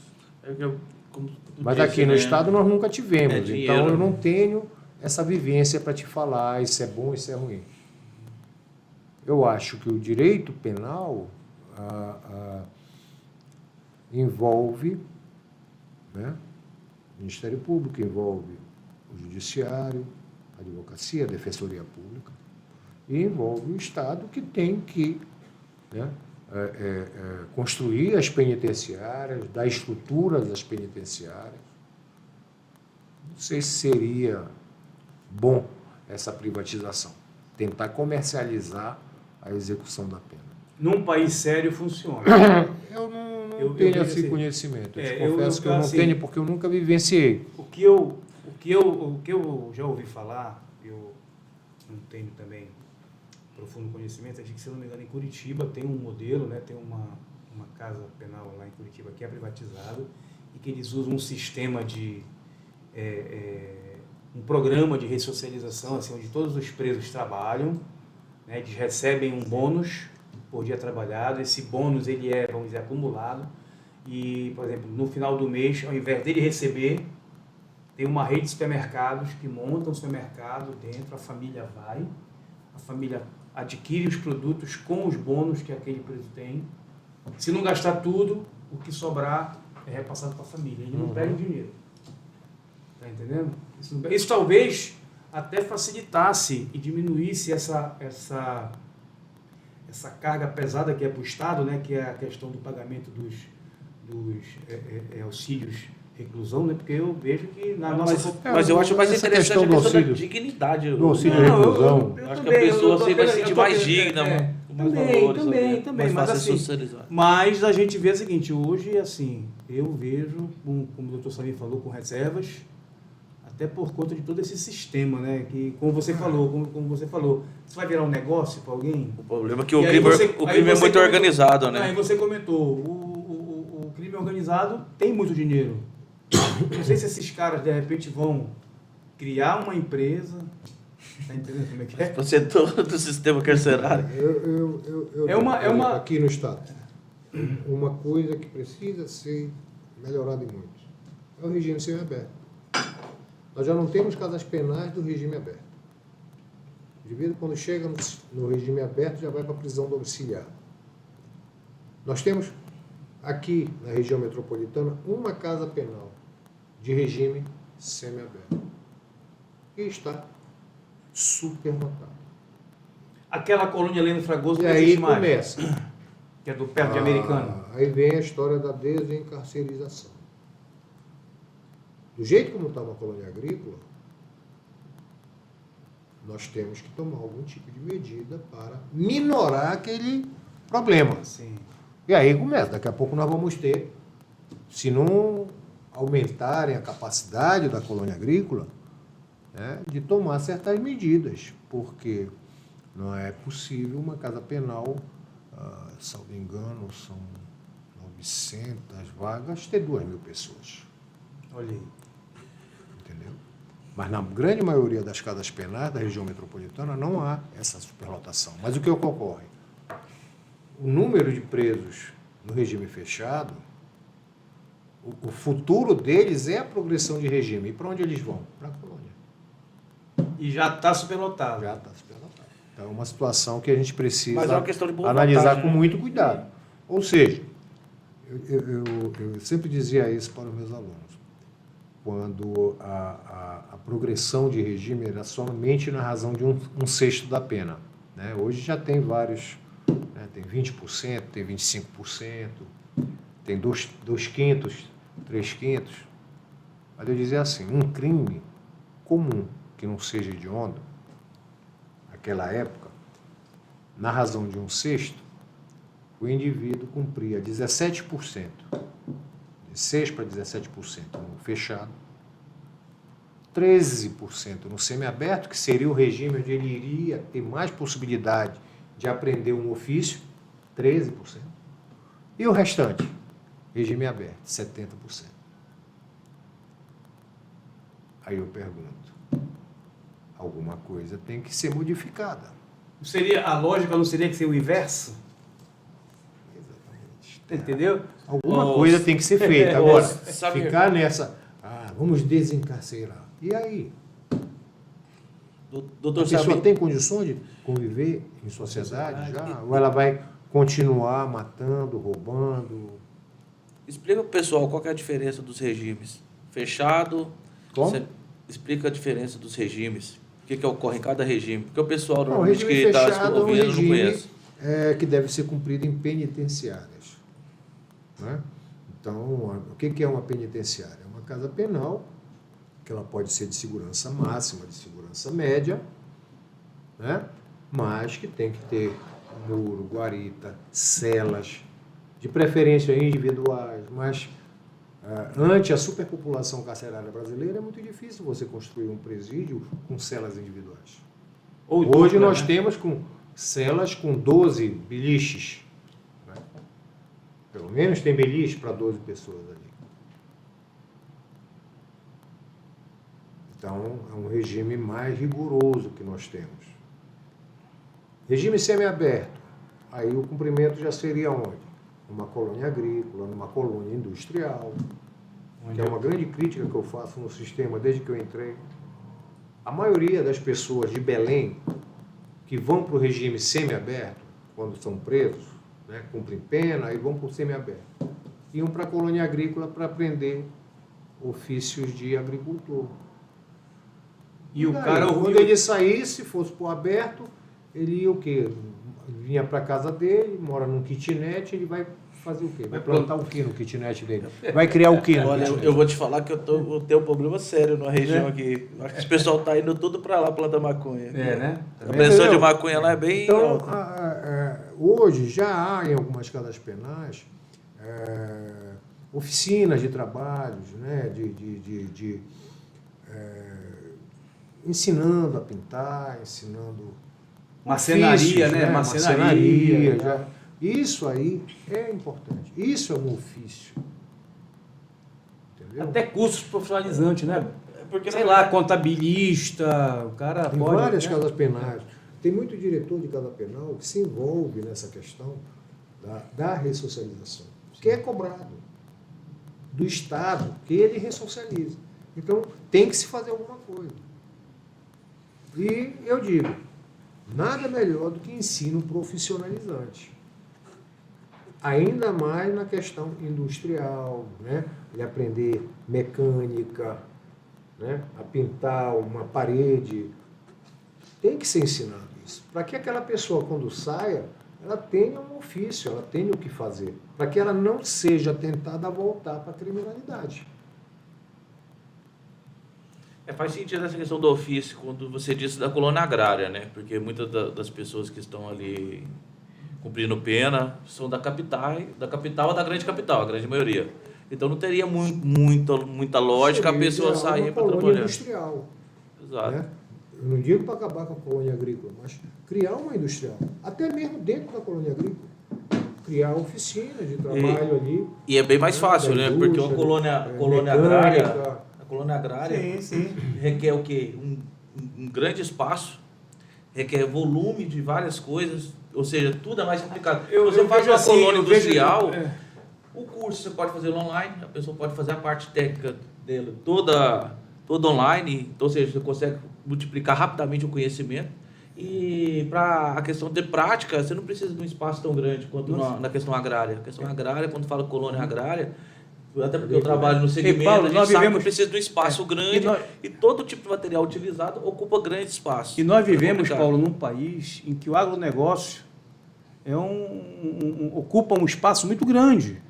Mas aqui no Estado nós nunca tivemos, então eu não tenho essa vivência para te falar isso é bom, isso é ruim. Eu acho que o direito penal envolve, né, o Ministério Público, envolve o Judiciário, a Advocacia, a Defensoria Pública, e envolve o Estado que tem que, né, construir as penitenciárias, dar estruturas às penitenciárias. Não sei se seria bom essa privatização, tentar comercializar a execução da pena. Num país sério funciona. Eu não tenho esse conhecimento. Eu te confesso que eu não tenho porque eu nunca vivenciei. O que eu já ouvi falar, eu não tenho também profundo conhecimento, é de que, se eu não me engano, em Curitiba tem um modelo, né, tem uma casa penal lá em Curitiba que é privatizada e que eles usam um sistema de um programa de ressocialização, assim, onde todos os presos trabalham, né, eles recebem um bônus por dia trabalhado. Esse bônus ele é, vamos dizer, acumulado e, por exemplo, no final do mês, ao invés dele receber, tem uma rede de supermercados que montam um supermercado dentro, a família vai, a família adquire os produtos com os bônus que aquele preso tem. Se não gastar tudo, o que sobrar é repassado para a família. Ele não perde o dinheiro. Está entendendo? Isso talvez até facilitasse e diminuísse essa carga pesada que é para o Estado, né, que é a questão do pagamento dos auxílios reclusão, né? Porque eu vejo que na nossa... Mas eu acho mais essa interessante questão a questão do da dignidade. Do auxílio reclusão. Eu acho que a pessoa assim vai se sentir mais digna, com mais valores, também, mais mas fácil assim, socializar. mas a gente vê o seguinte, hoje, assim, eu vejo, como o doutor Samir falou, com reservas, até por conta de todo esse sistema, né? Que, como você falou, isso vai virar um negócio para alguém? O problema é que o crime é muito organizado, né? Aí você comentou, o crime organizado tem muito dinheiro. Não sei se esses caras, de repente, vão criar uma empresa. Tá entendendo como é que é? Você é todo do sistema carcerário. É uma... Aqui no Estado. uma coisa que precisa ser melhorada muito. É o regime semiaberto. Nós já não temos casas penais do regime aberto. O indivíduo, quando chega no regime aberto, já vai para a prisão domiciliar. Nós temos aqui, na região metropolitana, uma casa penal de regime semiaberto. E está superlotada. Aquela colônia Heleno Fragoso E não aí existe mais. começa. Que é do perto de Americano. Aí vem a história da desencarcerização. Do jeito como está uma colônia agrícola, nós temos que tomar algum tipo de medida para minorar aquele problema. Sim. E aí começa, daqui a pouco nós vamos ter, se não aumentarem a capacidade da colônia agrícola, né, de tomar certas medidas, porque não é possível uma casa penal, salvo engano, são 900 vagas, ter 2.000 pessoas. Olha aí. Entendeu? Mas na grande maioria das casas penais da região metropolitana não há essa superlotação. Mas o que ocorre? O número de presos no regime fechado, o futuro deles é a progressão de regime. E para onde eles vão? Para a colônia. E já está superlotado. Já está superlotado. Então é uma situação que a gente precisa Mas é uma questão de boa analisar vontade, com né? muito cuidado. Ou seja, eu sempre dizia isso para os meus alunos. Quando a progressão de regime era somente na razão de um sexto da pena. Né? Hoje já tem vários, né? Tem 20%, tem 25%, tem 2/5, 3/5. Mas eu dizia assim, um crime comum, que não seja hediondo, naquela época, na razão de um sexto, o indivíduo cumpria 17%. De 6% para 17% no fechado, 13% no semiaberto, que seria o regime onde ele iria ter mais possibilidade de aprender um ofício, 13%, e o restante, regime aberto, 70%. Aí eu pergunto, alguma coisa tem que ser modificada. A lógica não seria que ser o inverso? Entendeu? Alguma coisa tem que ser feita. Agora, sabe- ficar nessa, vamos desencarcerar. E aí? Doutor A pessoa Samir, tem condições de conviver em sociedade já? Ou ela vai continuar matando, roubando? explica para o pessoal qual que é a diferença dos regimes. Fechado. Como? Você explica a diferença dos regimes. O que ocorre em cada regime. Porque o pessoal Não, o normalmente regime que está fechado é um ouvindo não regime conhece. que deve ser cumprido em penitenciárias. Né? Então, o que é uma penitenciária? É uma casa penal, que ela pode ser de segurança máxima, de segurança média, né? Mas que tem que ter muro, guarita, celas, de preferência individuais, mas ante a superpopulação carcerária brasileira é muito difícil você construir um presídio com celas individuais. Hoje nós temos com celas com 12 beliches. Né? Pelo menos tem beliche para 12 pessoas ali. Então, é um regime mais rigoroso que nós temos. Regime semiaberto. Aí o cumprimento já seria onde? Numa colônia agrícola, numa colônia industrial. Que é uma grande crítica que eu faço no sistema desde que eu entrei. A maioria das pessoas de Belém que vão para o regime semiaberto, quando são presos, né, cumprem pena, e vão para o semiaberto. Iam para a colônia agrícola para aprender ofícios de agricultor. E o daí, cara... quando ele saísse, fosse para o aberto, ele ia o quê? Vinha para a casa dele, mora num kitnet, ele vai fazer o quê? Vai plantar o quê no kitnet dele? Vai criar o quê no Olha, kitnet? eu vou te falar que eu tenho um problema sério na região aqui. Acho que esse pessoal tá indo tudo para lá plantar maconha. É, né? A pressão de Entendeu? maconha lá é bem Então, alta. hoje já há em algumas casas penais oficinas de trabalhos, né, ensinando a pintar, ensinando Marcenaria, ofícios, né? Marcenaria. Já. Já. Isso aí é importante. Isso é um ofício. Entendeu? Até cursos profissionalizantes, né? Porque, Sei lá, contabilista, o cara Tem pode... várias né? casas penais. Tem muito diretor de casa penal que se envolve nessa questão da ressocialização, que é cobrado do Estado, que ele ressocializa. Então, tem que se fazer alguma coisa. E eu digo, nada melhor do que ensino profissionalizante. Ainda mais na questão industrial, né? Ele aprender mecânica, né? A pintar uma parede. Tem que ser ensinado isso. Para que aquela pessoa, quando saia, ela tenha um ofício, ela tenha o que fazer. Para que ela não seja tentada a voltar para a criminalidade. Faz sentido essa questão do ofício quando você disse da colônia agrária, né? Porque muitas das pessoas que estão ali cumprindo pena são da capital ou da grande capital, a grande maioria. Então não teria muita lógica a pessoa sair para colônia trabalhar. Industrial. Exato. Né? Eu não digo para acabar com a colônia agrícola, mas criar uma industrial. Até mesmo dentro da colônia agrícola. Criar oficina de trabalho ali. E é bem mais fácil, né? Porque a colônia agrária. A colônia agrária requer o quê? Um grande espaço, requer volume de várias coisas, ou seja, tudo é mais complicado. Você faz uma colônia industrial, o curso você pode fazer online, a pessoa pode fazer a parte técnica dele toda online, então, ou seja, você consegue multiplicar rapidamente o conhecimento. E para a questão de prática, você não precisa de um espaço tão grande quanto na questão agrária. A questão agrária, quando fala colônia agrária, até porque eu trabalho no segmento, Paulo, a gente sabe que precisa de um espaço grande e todo tipo de material utilizado ocupa grande espaço. E nós vivemos, Paulo, num país em que o agronegócio ocupa um espaço muito grande.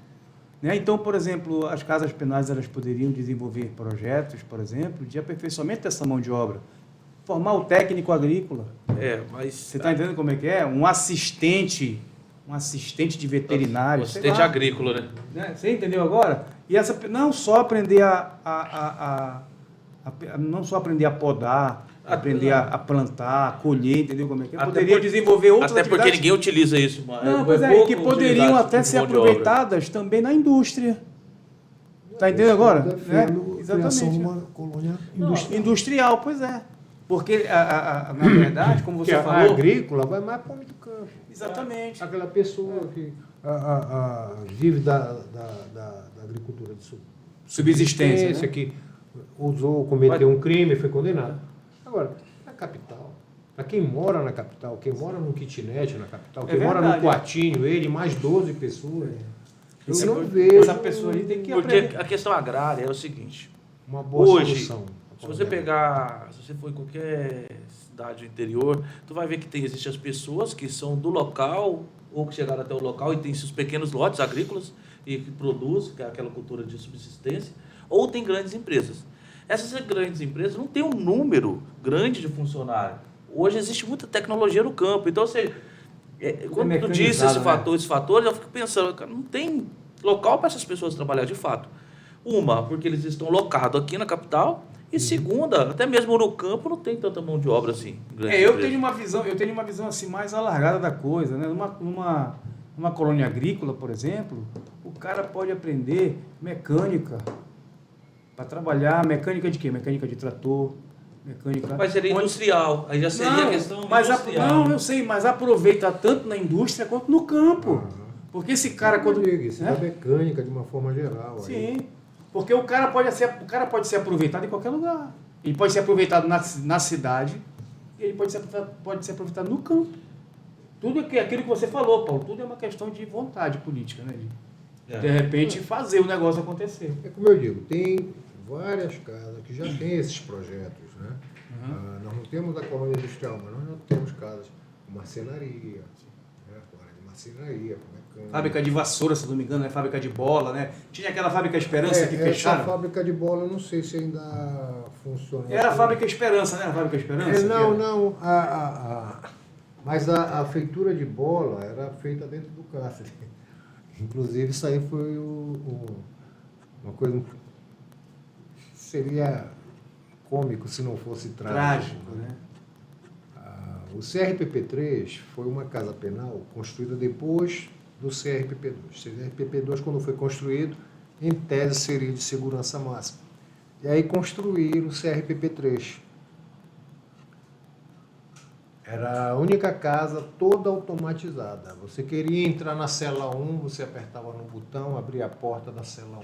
Né? Então, por exemplo, as casas penais elas poderiam desenvolver projetos, por exemplo, de aperfeiçoamento dessa mão de obra. Formar o técnico agrícola. Mas... Você está entendendo como é que é? Um assistente de veterinário. Assistente agrícola, né? Você entendeu agora? E não só aprender não só aprender a podar, aprender a plantar, a colher, entendeu como é que é? Poderia desenvolver outras atividades. Até porque ninguém utiliza isso. Não, pois é, que poderiam até ser aproveitadas também na indústria. Está entendendo agora? Né? Exatamente. Uma colônia industrial, pois é. Porque, na verdade, como você falou... A agrícola vai mais para o homem do campo. Exatamente. Aquela pessoa que vive da agricultura de subsistência, né? Que cometeu um crime e foi condenado. Agora, na capital, para quem mora na capital, quem mora num kitnet na capital, quem mora num quartinho, ele mais 12 pessoas, eu não vejo... Essa pessoa ali tem que aprender. Porque a questão agrária é o seguinte... Uma boa solução. Se você for em qualquer cidade do interior, tu vai ver que existem as pessoas que são do local ou que chegaram até o local e tem seus pequenos lotes agrícolas e que produzem, que é aquela cultura de subsistência, ou tem grandes empresas. Essas grandes empresas não têm um número grande de funcionários. Hoje existe muita tecnologia no campo. Então, quando tu disse esses fatores, eu fico pensando, cara, não tem local para essas pessoas trabalhar de fato. Uma, porque eles estão locados aqui na capital. E segunda, até mesmo no campo não tem tanta mão de obra assim. Eu tenho uma visão assim mais alargada da coisa, né? Numa colônia agrícola, por exemplo, o cara pode aprender mecânica para trabalhar, mecânica de quê? Mecânica de trator, mecânica... Mas seria industrial, aí já seria a questão industrial. Não, eu sei, mas aproveita tanto na indústria quanto no campo. Porque esse cara... Isso é mecânica de uma forma geral. Sim. Aí. Porque o cara pode ser aproveitado em qualquer lugar. Ele pode ser aproveitado na cidade e ele pode ser aproveitado no campo. Tudo aquilo que você falou, Paulo, tudo é uma questão de vontade política, né? De repente, fazer o negócio acontecer. É como eu digo, tem várias casas que já têm esses projetos, né? Nós não temos a colônia industrial, mas nós não temos casas com marcenaria, marcenaria, fábrica de vassoura, se não me engano, fábrica de bola, né? Tinha aquela fábrica Esperança que fecharam. Essa fábrica de bola, eu não sei se ainda funciona. Era a fábrica Esperança, né? A fábrica Esperança? Não. Mas a feitura de bola era feita dentro do cárcere. Inclusive, isso aí foi uma coisa... Seria cômico se não fosse trágico, né? O CRPP-3 foi uma casa penal construída depois do CRPP-2. O CRPP-2, quando foi construído, em tese seria de segurança máxima. E aí construíram o CRPP-3. Era a única casa toda automatizada. Você queria entrar na cela 1, você apertava no botão, abria a porta da cela 1.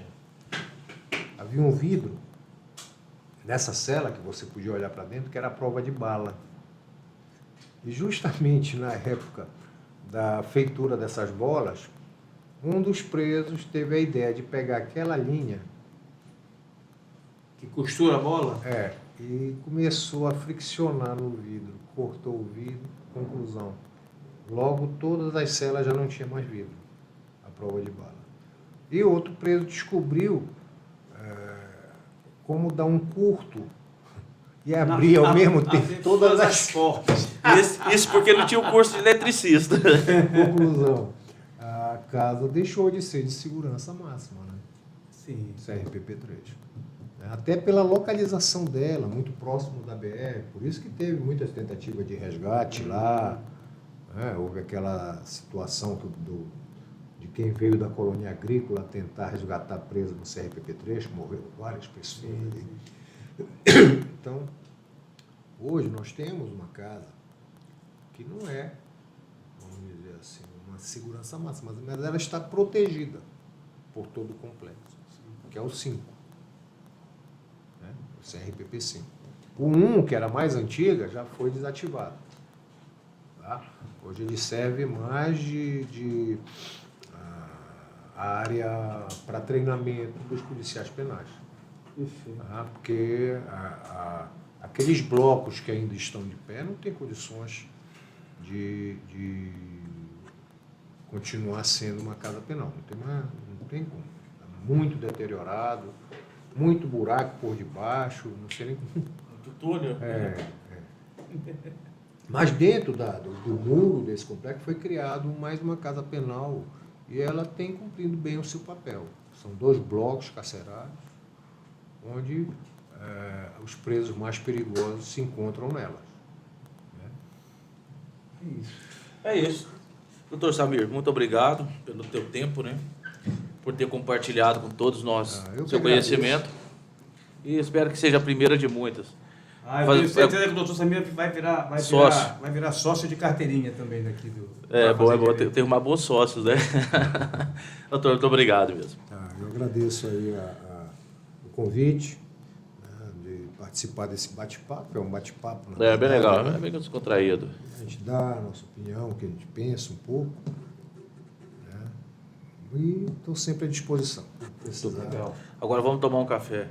Havia um vidro nessa cela que você podia olhar para dentro, que era a prova de bala. E justamente na época da feitura dessas bolas, um dos presos teve a ideia de pegar aquela linha Que costura a bola? e começou a friccionar no vidro, cortou o vidro, conclusão. Logo todas as celas já não tinha mais vidro, a prova de bala. E outro preso descobriu como dar um curto e abrir ao mesmo tempo todas as portas. Isso porque ele tinha o curso de eletricista. conclusão. A casa deixou de ser de segurança máxima, né? Sim. CRPP3. Até pela localização dela, muito próximo da BR, por isso que teve muitas tentativas de resgate lá, né? Houve aquela situação de quem veio da colônia agrícola tentar resgatar preso no CRPP3, que morreram várias pessoas ali. Então, hoje nós temos uma casa que não é, vamos dizer assim, uma segurança máxima, mas ela está protegida por todo o complexo, que é o 5. O CRPP5. O 1, que era mais antiga, já foi desativado. Tá? Hoje ele serve mais de área para treinamento dos policiais penais. Tá? Porque aqueles blocos que ainda estão de pé não têm condições de continuar sendo uma casa penal. Não tem como. Está muito deteriorado. Muito buraco por debaixo, não sei nem como. Do túnel? Mas dentro do muro desse complexo foi criado mais uma casa penal e ela tem cumprido bem o seu papel. São 2 blocos carcerários onde os presos mais perigosos se encontram nelas. É isso. Doutor Samir, muito obrigado pelo teu tempo, né? Por ter compartilhado com todos nós seu conhecimento. E espero que seja a primeira de muitas. Eu tenho certeza que o doutor Samir vai virar sócio de carteirinha também daqui do... É bom ter uma bons sócios, né? Doutor, muito obrigado mesmo. Eu agradeço aí o convite, né, de participar desse bate-papo. É um bate-papo. Bem legal, né? é bem descontraído. A gente dá a nossa opinião, o que a gente pensa um pouco. E estou sempre à disposição. Legal. Agora vamos tomar um café.